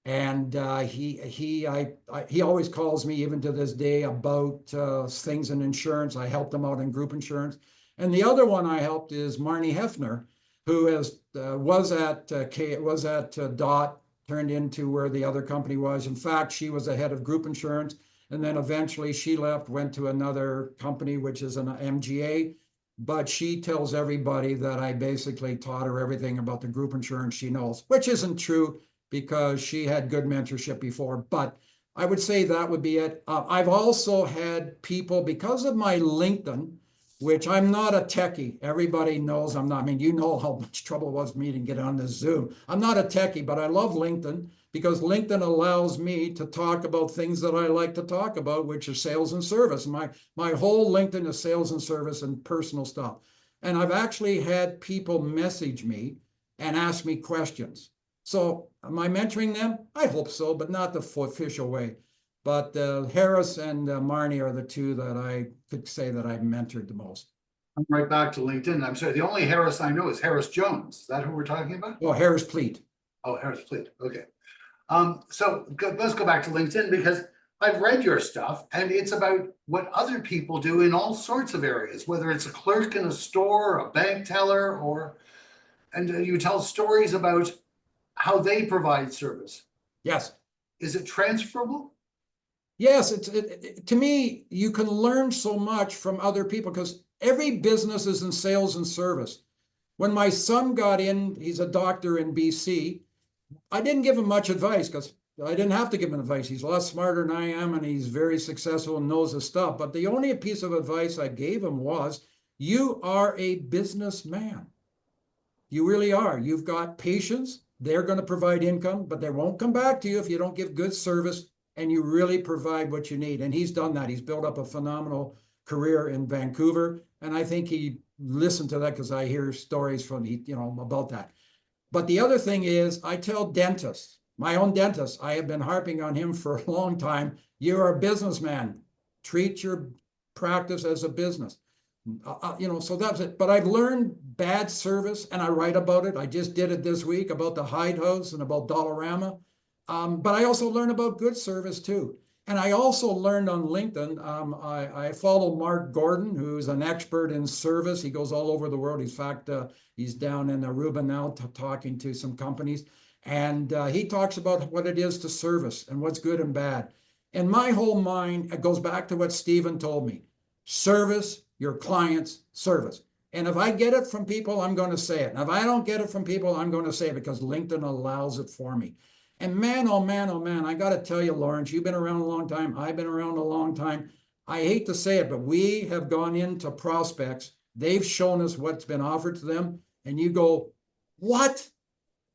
and he always calls me even to this day about things in insurance. I helped him out in group insurance. And the other one I helped is Marnie Hefner, who was at DOT, turned into where the other company was. In fact, she was the head of group insurance, and then eventually she left, went to another company, which is an MGA. But she tells everybody that I basically taught her everything about the group insurance she knows, which isn't true because she had good mentorship before. But I would say that would be it. I've also had people, because of my LinkedIn, which I'm not a techie. Everybody knows I'm not. I mean, you know how much trouble it was for me to get on this Zoom. I'm not a techie, but I love LinkedIn because LinkedIn allows me to talk about things that I like to talk about, which is sales and service. My whole LinkedIn is sales and service and personal stuff. And I've actually had people message me and ask me questions. So am I mentoring them? I hope so, but not the official way. But Harris and Marnie are the two that I could say that I've mentored the most. I'm right back to LinkedIn. I'm sorry, the only Harris I know is Harris Jones. Is that who we're talking about? Oh, Harris Pleat. Oh, Harris Pleat. Okay. So let's go back to LinkedIn because I've read your stuff and it's about what other people do in all sorts of areas, whether it's a clerk in a store, a bank teller, and you tell stories about how they provide service. Yes. Is it transferable? Yes, to me, you can learn so much from other people because every business is in sales and service. When my son got in, he's a doctor in BC. I didn't give him much advice because I didn't have to give him advice. He's a lot smarter than I am, and he's very successful and knows his stuff. But the only piece of advice I gave him was, you are a businessman. You really are. You've got patience. They're going to provide income, but they won't come back to you if you don't give good service and you really provide what you need. And he's done that. He's built up a phenomenal career in Vancouver. And I think he listened to that because I hear stories from, about that. But the other thing is, I tell dentists, my own dentist, I have been harping on him for a long time. You're a businessman. Treat your practice as a business. So that's it. But I've learned bad service and I write about it. I just did it this week about the Hyde House and about Dollarama. But I also learn about good service too. And I also learned on LinkedIn, I follow Mark Gordon, who's an expert in service. He goes all over the world. In fact, he's down in Aruba now talking to some companies. And he talks about what it is to service and what's good and bad. And my whole mind, it goes back to what Stephen told me. Service your clients' service. And if I get it from people, I'm going to say it. And if I don't get it from people, I'm going to say it because LinkedIn allows it for me. And man, oh man, I got to tell you, Lawrence, you've been around a long time. I've been around a long time. I hate to say it, but we have gone into prospects. They've shown us what's been offered to them. And you go, what?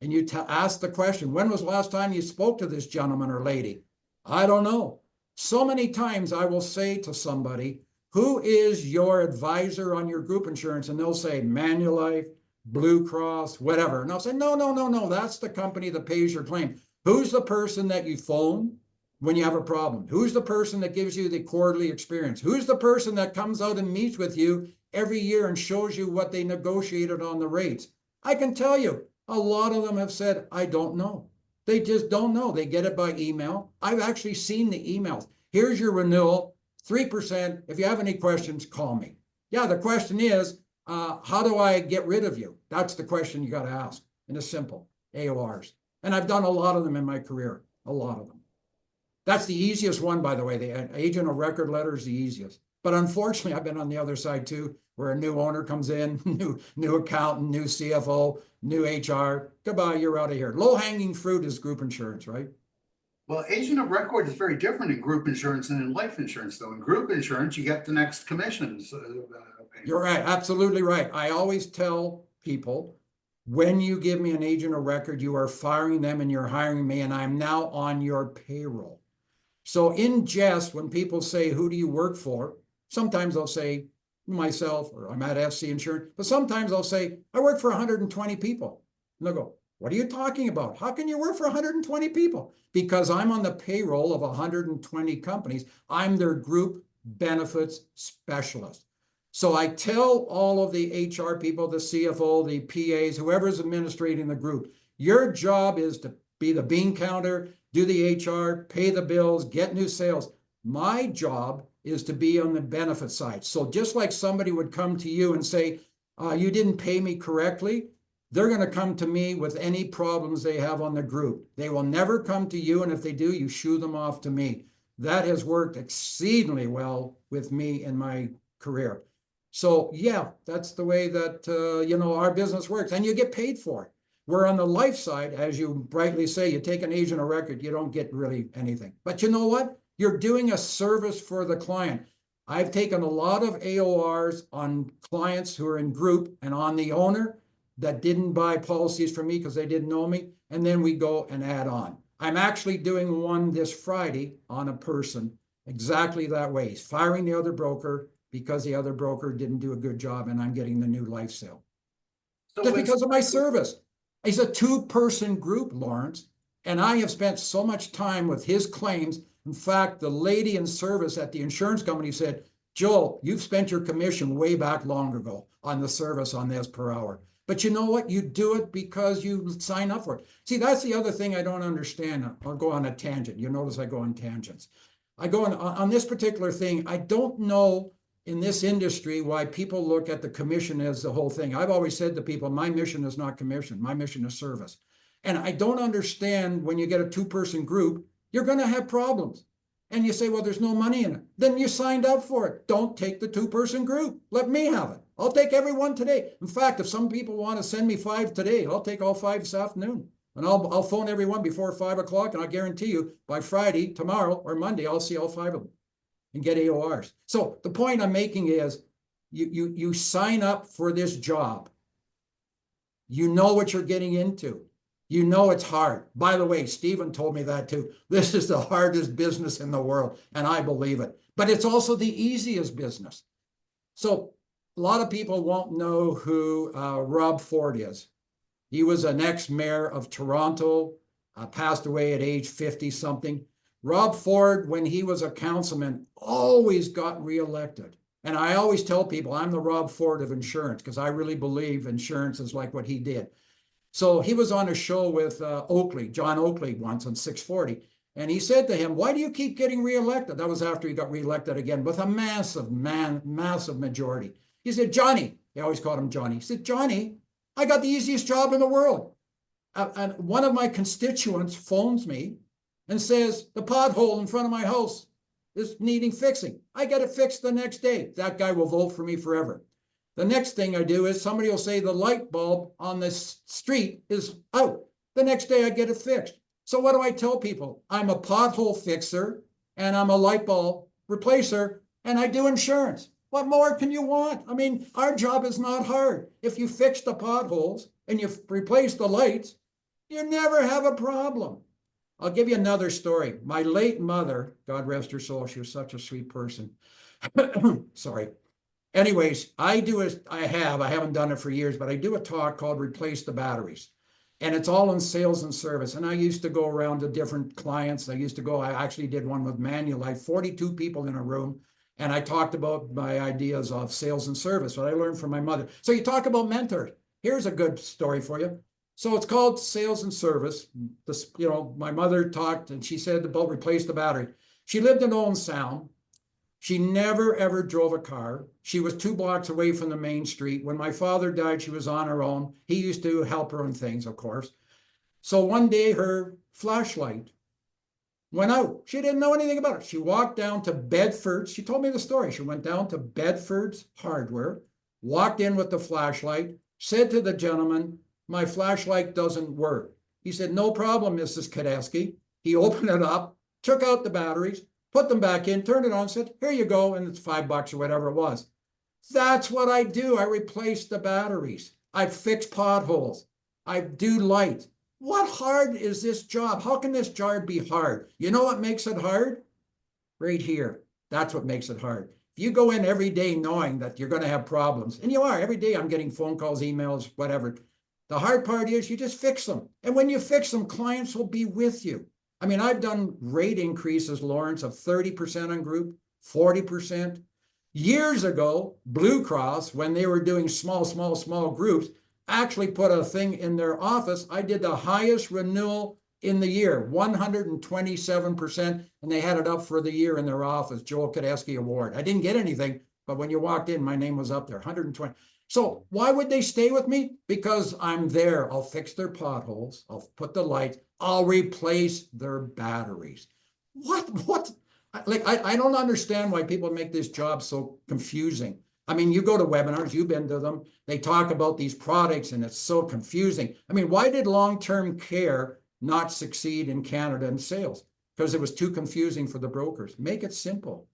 And you ask the question, when was the last time you spoke to this gentleman or lady? I don't know. So many times I will say to somebody, who is your advisor on your group insurance? And they'll say Manulife, Blue Cross, whatever. And I'll say, no, that's the company that pays your claim. Who's the person that you phone when you have a problem? Who's the person that gives you the quarterly experience? Who's the person that comes out and meets with you every year and shows you what they negotiated on the rates? I can tell you, a lot of them have said, I don't know. They just don't know. They get it by email. I've actually seen the emails. Here's your renewal, 3%. If you have any questions, call me. Yeah, the question is, how do I get rid of you? That's the question you got to ask. And it's simple, AORs. And I've done a lot of them in my career, a lot of them. That's the easiest one, by the way. The agent of record letter is the easiest. But unfortunately, I've been on the other side too, where a new owner comes in, new accountant, new CFO, new HR. Goodbye, you're out of here. Low-hanging fruit is group insurance, right? Well, agent of record is very different in group insurance than in life insurance, though. In group insurance, you get the next commissions. You're right, absolutely right. I always tell people, when you give me an agent of record, you are firing them and you're hiring me, and I'm now on your payroll. So in jest, when people say, who do you work for? Sometimes I'll say myself, or I'm at SC Insurance, but sometimes I'll say, I work for 120 people. And they'll go, what are you talking about? How can you work for 120 people? Because I'm on the payroll of 120 companies. I'm their group benefits specialist. So I tell all of the HR people, the CFO, the PAs, whoever's administrating the group, your job is to be the bean counter, do the HR, pay the bills, get new sales. My job is to be on the benefit side. So just like somebody would come to you and say, you didn't pay me correctly, they're going to come to me with any problems they have on the group. They will never come to you, and if they do, you shoo them off to me. That has worked exceedingly well with me in my career. So yeah, that's the way that our business works, and you get paid for it. Where on the life side, as you rightly say, you take an agent of record, you don't get really anything. But you know what? You're doing a service for the client. I've taken a lot of AORs on clients who are in group and on the owner that didn't buy policies from me because they didn't know me, and then we go and add on. I'm actually doing one this Friday on a person exactly that way. He's firing the other broker because the other broker didn't do a good job, and I'm getting the new life sale. Just because of my service. He's a two-person group, Lawrence, and I have spent so much time with his claims. In fact, the lady in service at the insurance company said, Joel, you've spent your commission way back long ago on the service on this per hour. But you know what? You do it because you sign up for it. See, that's the other thing I don't understand. I'll go on a tangent. You notice I go on tangents. I go on this particular thing. I don't know in this industry why people look at the commission as the whole thing. I've always said to people, my mission is not commission. My mission is service. And I don't understand when you get a two-person group, you're going to have problems. And you say, well, there's no money in it. Then you signed up for it. Don't take the two-person group. Let me have it. I'll take everyone today. In fact, if some people want to send me 5 today, I'll take all 5 this afternoon. And I'll phone everyone before 5 o'clock, and I guarantee you by Friday, tomorrow, or Monday, I'll see all 5 of them and get AORs. So the point I'm making is you sign up for this job. You know what you're getting into. You know it's hard. By the way, Stephen told me that too. This is the hardest business in the world, and I believe it. But it's also the easiest business. So a lot of people won't know who Rob Ford is. He was an ex-mayor of Toronto, passed away at age 50-something. Rob Ford, when he was a councilman, always got reelected. And I always tell people I'm the Rob Ford of insurance because I really believe insurance is like what he did. So he was on a show with John Oakley once on 640. And he said to him, why do you keep getting reelected? That was after he got reelected again with a massive majority. He said, Johnny, he always called him Johnny. He said, Johnny, I got the easiest job in the world. And one of my constituents phones me and says, the pothole in front of my house is needing fixing. I get it fixed the next day. That guy will vote for me forever. The next thing I do is somebody will say the light bulb on this street is out. The next day I get it fixed. So what do I tell people? I'm a pothole fixer and I'm a light bulb replacer. and I do insurance. What more can you want? I mean, our job is not hard. If you fix the potholes and you replace the lights, you never have a problem. I'll give you another story. My late mother, God rest her soul, she was such a sweet person. Sorry. Anyways, I haven't done it for years, but I do a talk called Replace the Batteries. And it's all in sales and service. And I used to go around to different clients. I actually did one with Manulife, 42 people in a room. And I talked about my ideas of sales and service, what I learned from my mother. So you talk about mentors. Here's a good story for you. So it's called sales and service. This, my mother talked and she said about replace the battery. She lived in Owen Sound. She never, ever drove a car. She was 2 blocks away from the main street. When my father died, she was on her own. He used to help her on things, of course. So one day her flashlight went out. She didn't know anything about it. She walked down to Bedford's. She told me the story. She went down to Bedford's Hardware, walked in with the flashlight, said to the gentleman, "My flashlight doesn't work." He said, "No problem, Mrs. Cadesky." He opened it up, took out the batteries, put them back in, turned it on, said, "Here you go," and it's $5 or whatever it was. That's what I do. I replace the batteries. I fix potholes. I do light. What hard is this job? How can this job be hard? You know what makes it hard? Right here. That's what makes it hard. If you go in every day knowing that you're going to have problems, and you are, every day I'm getting phone calls, emails, whatever. The hard part is you just fix them. And when you fix them, clients will be with you. I mean, I've done rate increases, Lawrence, of 30% on group, 40%. Years ago, Blue Cross, when they were doing small groups, actually put a thing in their office. I did the highest renewal in the year, 127%, and they had it up for the year in their office, Joel Cadesky Award. I didn't get anything, but when you walked in, my name was up there, 120. So why would they stay with me? Because I'm there. I'll fix their potholes. I'll put the lights. I'll replace their batteries. What? I don't understand why people make this job so confusing. I mean, you go to webinars, you've been to them. They talk about these products and it's so confusing. I mean, why did long-term care not succeed in Canada in sales? Because it was too confusing for the brokers. Make it simple.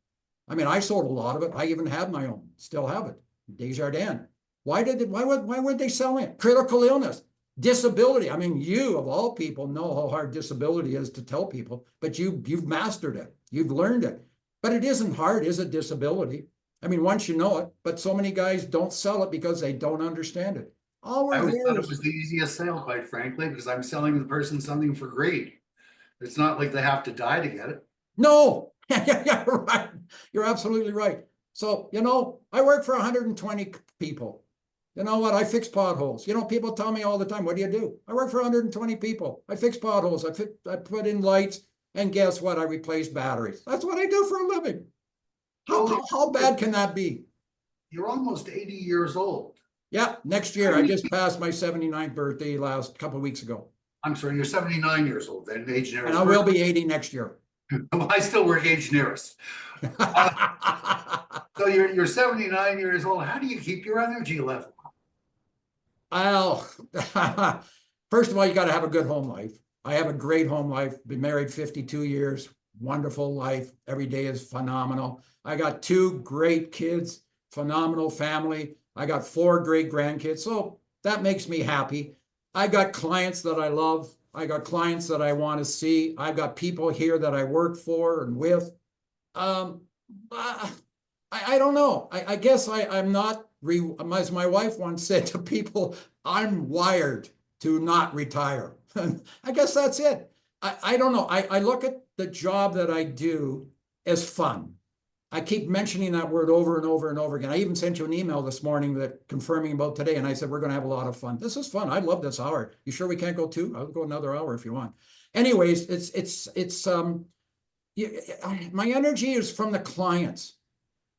I mean, I sold a lot of it. I even have my own, still have it. Desjardins. Why weren't they selling it? Critical illness, disability. I mean, you of all people know how hard disability is to tell people, but you've mastered it. You've learned it. But it isn't hard, is it, disability? I mean, once you know it, but so many guys don't sell it because they don't understand it. I always thought it was the easiest sale, quite frankly, because I'm selling the person something for free. It's not like they have to die to get it. No, yeah, right. You're absolutely right. So, I work for 120 people. You know what? I fix potholes. People tell me all the time, what do you do? I work for 120 people. I fix potholes. I put in lights, and guess what? I replace batteries. That's what I do for a living. How bad can that be? You're almost 80 years old. Yeah, next year. I just passed my 79th birthday last couple of weeks ago. I'm sorry, you're 79 years old then, age nearest. And I will be 80 next year. I still work age nearest. So you're 79 years old. How do you keep your energy level? Well, first of all, you got to have a good home life. I have a great home life. Been married 52 years. Wonderful life. Every day is phenomenal. I got 2 great kids, phenomenal family. I got 4 great grandkids. So that makes me happy. I got clients that I love. I got clients that I want to see. I've got people here that I work for and with. I don't know. I guess I'm not, as my wife once said to people, I'm wired to not retire. I guess that's it. I don't know. I look at the job that I do as fun. I keep mentioning that word over and over and over again. I even sent you an email this morning that confirming about today, and I said, we're going to have a lot of fun. This is fun. I love this hour. You sure we can't go 2? I'll go another hour if you want. Anyways, my energy is from the clients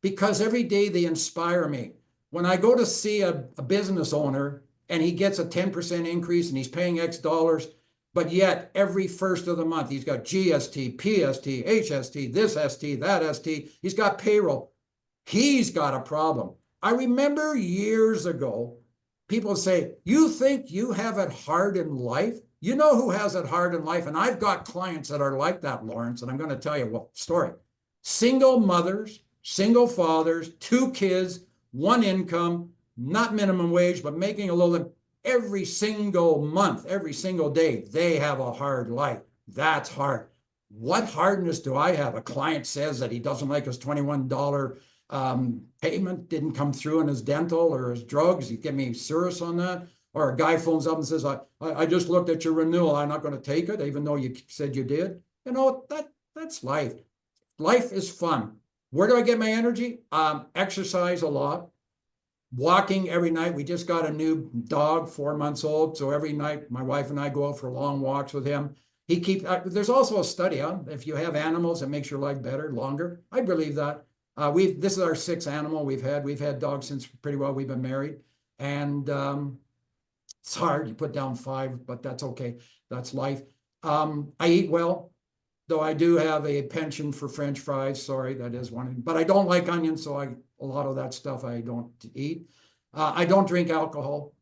because every day they inspire me. When I go to see a business owner and he gets a 10% increase and he's paying X dollars, but yet every first of the month, he's got GST, PST, HST, this ST, that ST, he's got payroll. He's got a problem. I remember years ago, people say, you think you have it hard in life? You know who has it hard in life? And I've got clients that are like that, Lawrence, and I'm going to tell you, story. Single mothers single fathers, 2 kids, 1 income, not minimum wage, but making a little every single month, every single day. They have a hard life. That's hard. What hardness do I have? A client says that he doesn't like his $21 payment didn't come through in his dental or his drugs. You give me serious on that. Or a guy phones up and says, I just looked at your renewal. I'm not going to take it, even though you said you did. You know, that's life. Life is fun. Where do I get my energy? Exercise a lot. Walking every night. We just got a new dog, 4 months old. So every night, my wife and I go out for long walks with him. There's also a study on if you have animals, it makes your life better, longer. I believe that. This is our 6th animal we've had dogs since pretty well we've been married. And it's hard. You put down 5, but that's okay. That's life. I eat well, though I do have a penchant for French fries. Sorry, that is one. But I don't like onions, so a lot of that stuff I don't eat. I don't drink alcohol.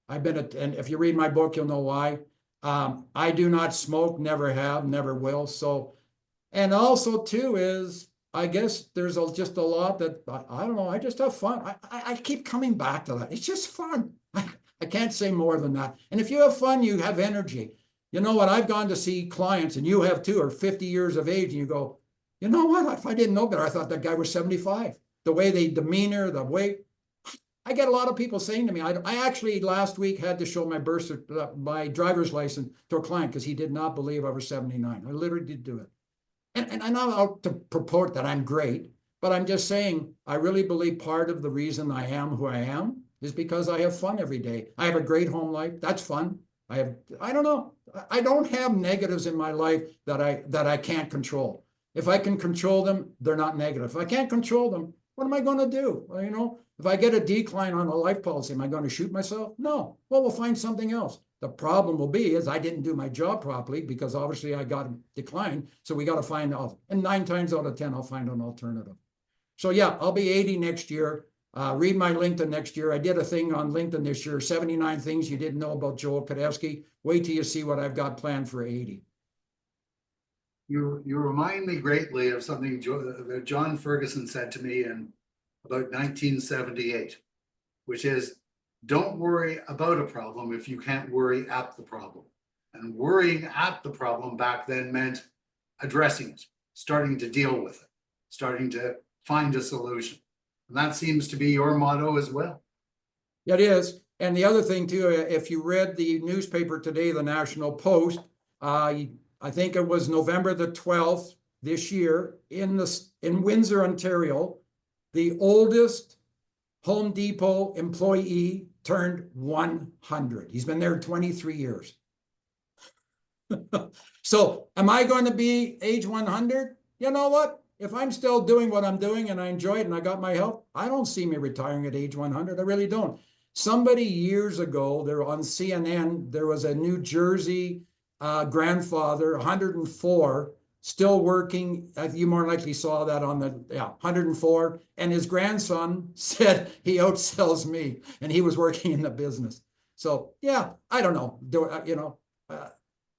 and if you read my book, you'll know why. I do not smoke, never have, never will. So, and also too is, I guess there's just a lot that, I don't know, I just have fun. I keep coming back to that. It's just fun. I can't say more than that. And if you have fun, you have energy. You know what? I've gone to see clients, and you have too, are 50 years of age, and you go, you know what? If I didn't know better, I thought that guy was 75. The way they demeanor, the way, I get a lot of people saying to me, I actually last week had to show my driver's license to a client because he did not believe I was 79. I literally did do it. And I'm not out to purport that I'm great, but I'm just saying, I really believe part of the reason I am who I am is because I have fun every day. I have a great home life. That's fun. I don't know. I don't have negatives in my life that I can't control. If I can control them, they're not negative. If I can't control them, what am I going to do? Well, you know, if I get a decline on a life policy, am I going to shoot myself? No. Well, we'll find something else. The problem will be is I didn't do my job properly because obviously I got a decline. So we got to find out. And 9 times out of 10, I'll find an alternative. So yeah, I'll be 80 next year. Read my LinkedIn next year. I did a thing on LinkedIn this year, 79 things you didn't know about Joel Cadesky. Wait till you see what I've got planned for 80. You remind me greatly of something that John Ferguson said to me in about 1978, which is, don't worry about a problem if you can't worry at the problem. And worrying at the problem back then meant addressing it, starting to deal with it, starting to find a solution. And that seems to be your motto as well. It is. And the other thing too, if you read the newspaper today, the National Post, I think it was November the 12th this year in Windsor, Ontario, the oldest Home Depot employee turned 100. He's been there 23 years. So am I going to be age 100? You know what? If I'm still doing what I'm doing and I enjoy it and I got my health, I don't see me retiring at age 100. I really don't. Somebody years ago, there on CNN, there was a New Jersey grandfather, 104, still working. You more likely saw that on 104. And his grandson said he outsells me, and he was working in the business. So yeah, I don't know.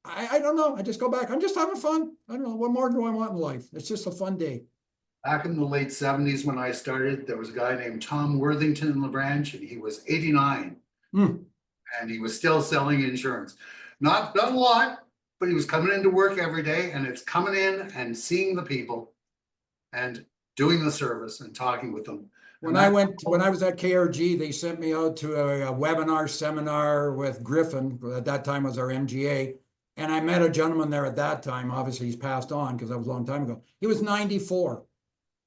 I don't know. I just go back. I'm just having fun. I don't know. What more do I want in life? It's just a fun day. Back in the late 70s when I started, there was a guy named Tom Worthington in the branch, and he was 89. And he was still selling insurance. Not a lot, but he was coming into work every day, and it's coming in and seeing the people and doing the service and talking with them. When I was at KRG, they sent me out to a webinar seminar with Griffin. At that time was our MGA. And I met a gentleman there at that time. Obviously, he's passed on because that was a long time ago. He was 94.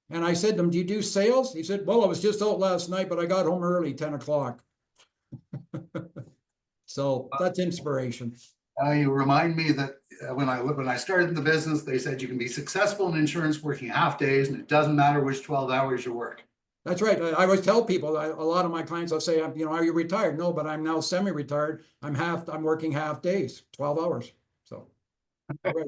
And I said to him, do you do sales? He said, well, I was just out last night, but I got home early, 10 o'clock. So that's inspiration. You remind me that when I started in the business, they said you can be successful in insurance working half days, and it doesn't matter which 12 hours you work. That's right. I always tell people, a lot of my clients, I'll say, you know, are you retired? No, but I'm now semi-retired. I'm working half days, 12 hours. So. Right.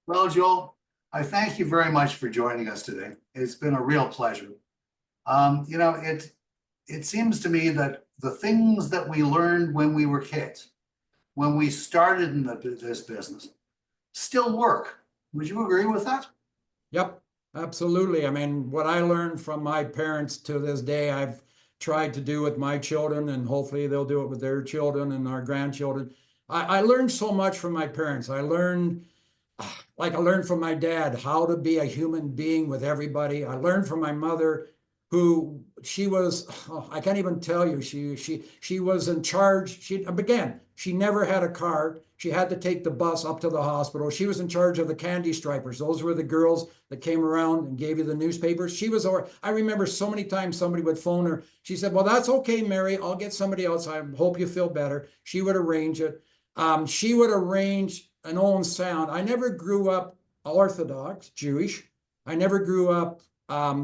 Well, Joel, I thank you very much for joining us today. It's been a real pleasure. You know, it seems to me that the things that we learned when we were kids, when we started in this business, still work. Would you agree with that? Yep. Absolutely. I mean, what I learned from my parents to this day, I've tried to do with my children, and hopefully they'll do it with their children and our grandchildren. I learned so much from my parents. I learned, like I learned from my dad, how to be a human being with everybody. I learned from my mother, who she was, oh, I can't even tell you. She was in charge. She never had a car. She had to take the bus up to the hospital. She was in charge of the candy stripers. Those were the girls that came around and gave you the newspapers. I remember so many times somebody would phone her. She said, well, that's okay, Mary. I'll get somebody else. I hope you feel better. She would arrange it. She would arrange an own sound. I never grew up Orthodox, Jewish. I never grew up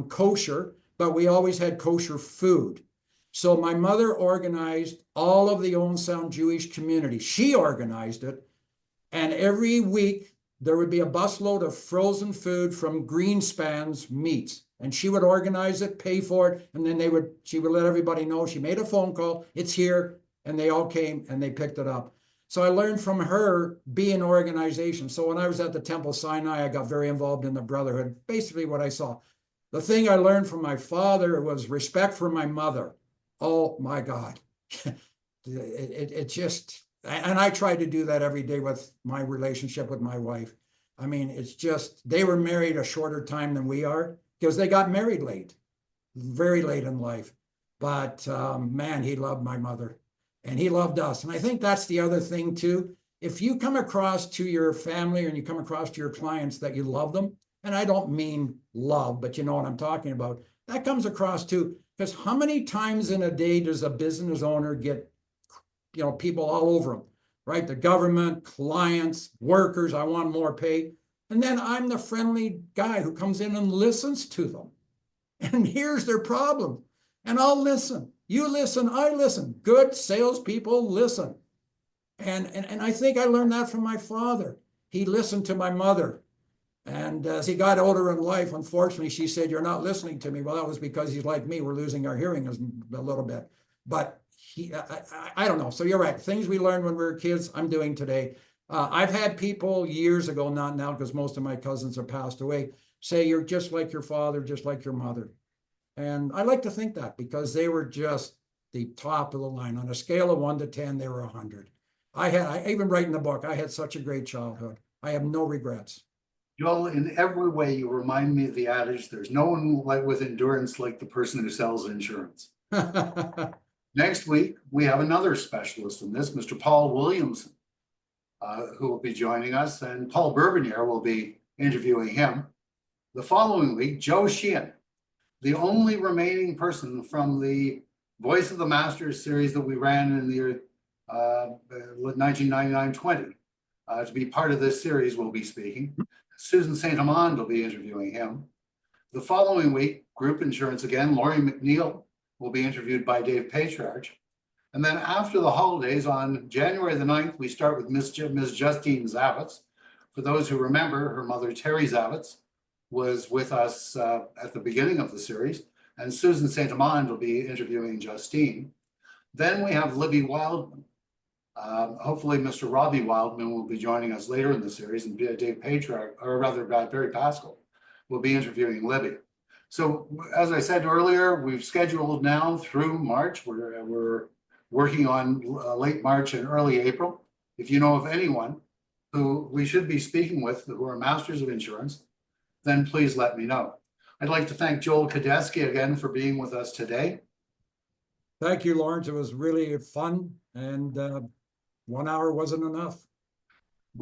kosher, but we always had kosher food. So my mother organized all of the Owen Sound Jewish community. She organized it. And every week there would be a busload of frozen food from Greenspan's Meats. And she would organize it, pay for it, and then she would let everybody know. She made a phone call, it's here, and they all came and they picked it up. So I learned from her be an organization. So when I was at the Temple Sinai, I got very involved in the Brotherhood, basically what I saw. The thing I learned from my father was respect for my mother. Oh my God. it just, and I try to do that every day with my relationship with my wife. I mean, it's just, they were married a shorter time than we are because they got married late, very late in life. But man, he loved my mother and he loved us. And I think that's the other thing too. If you come across to your family and you come across to your clients that you love them, and I don't mean love, but you know what I'm talking about, that comes across too. Because how many times in a day does a business owner get, people all over them, right? The government, clients, workers, I want more pay. And then I'm the friendly guy who comes in and listens to them and hears their problem. And I'll listen. You listen, I listen. Good salespeople listen. And I think I learned that from my father. He listened to my mother. And as he got older in life, unfortunately, she said, you're not listening to me. Well, that was because he's like me. We're losing our hearing a little bit. But I don't know. So you're right. Things we learned when we were kids, I'm doing today. I've had people years ago, not now, because most of my cousins have passed away, say, you're just like your father, just like your mother. And I like to think that because they were just the top of the line. On a scale of 1 to 10, they were 100. I even write in the book, I had such a great childhood. I have no regrets. Joel, in every way, you remind me of the adage, there's no one with endurance like the person who sells insurance. Next week, we have another specialist in this, Mr. Paul Williamson, who will be joining us, and Paul Bourbonniere will be interviewing him. The following week, Joe Sheehan, the only remaining person from the Voice of the Masters series that we ran in the year 1999-20, to be part of this series, will be speaking. Susan St. Amand will be interviewing him. The following week, group insurance again, Laurie McNeil will be interviewed by Dave Patriarch. And then after the holidays on January the 9th, we start with Ms. Justine Zavitz. For those who remember, her mother, Terry Zavitz, was with us at the beginning of the series, and Susan St. Amand will be interviewing Justine. Then we have Libby Wildman. Hopefully Mr. Robbie Wildman will be joining us later in the series, and Dave Patriarch, or rather Barry Pascal, will be interviewing Libby. So as I said earlier, we've scheduled now through March. We're working on late March and early April. If you know of anyone who we should be speaking with who are masters of insurance, then please let me know. I'd like to thank Joel Cadesky again for being with us today. Thank you, Lawrence. It was really fun, and 1 hour wasn't enough.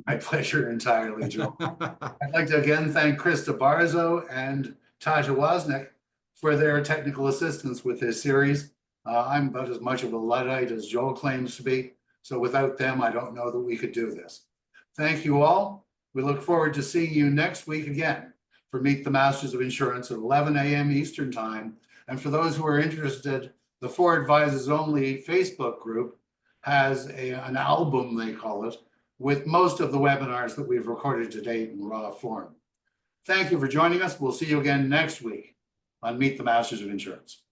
My pleasure entirely, Joel. I'd like to again thank Krista Barzo and Taja Wozniak for their technical assistance with this series. I'm about as much of a Luddite as Joel claims to be, so without them, I don't know that we could do this. Thank you all. We look forward to seeing you next week again for Meet the Masters of Insurance at 11 a.m. Eastern Time. And for those who are interested, the For Advisors Only Facebook group has an album, they call it, with most of the webinars that we've recorded to date in raw form. Thank you for joining us. We'll see you again next week on Meet the Masters of Insurance.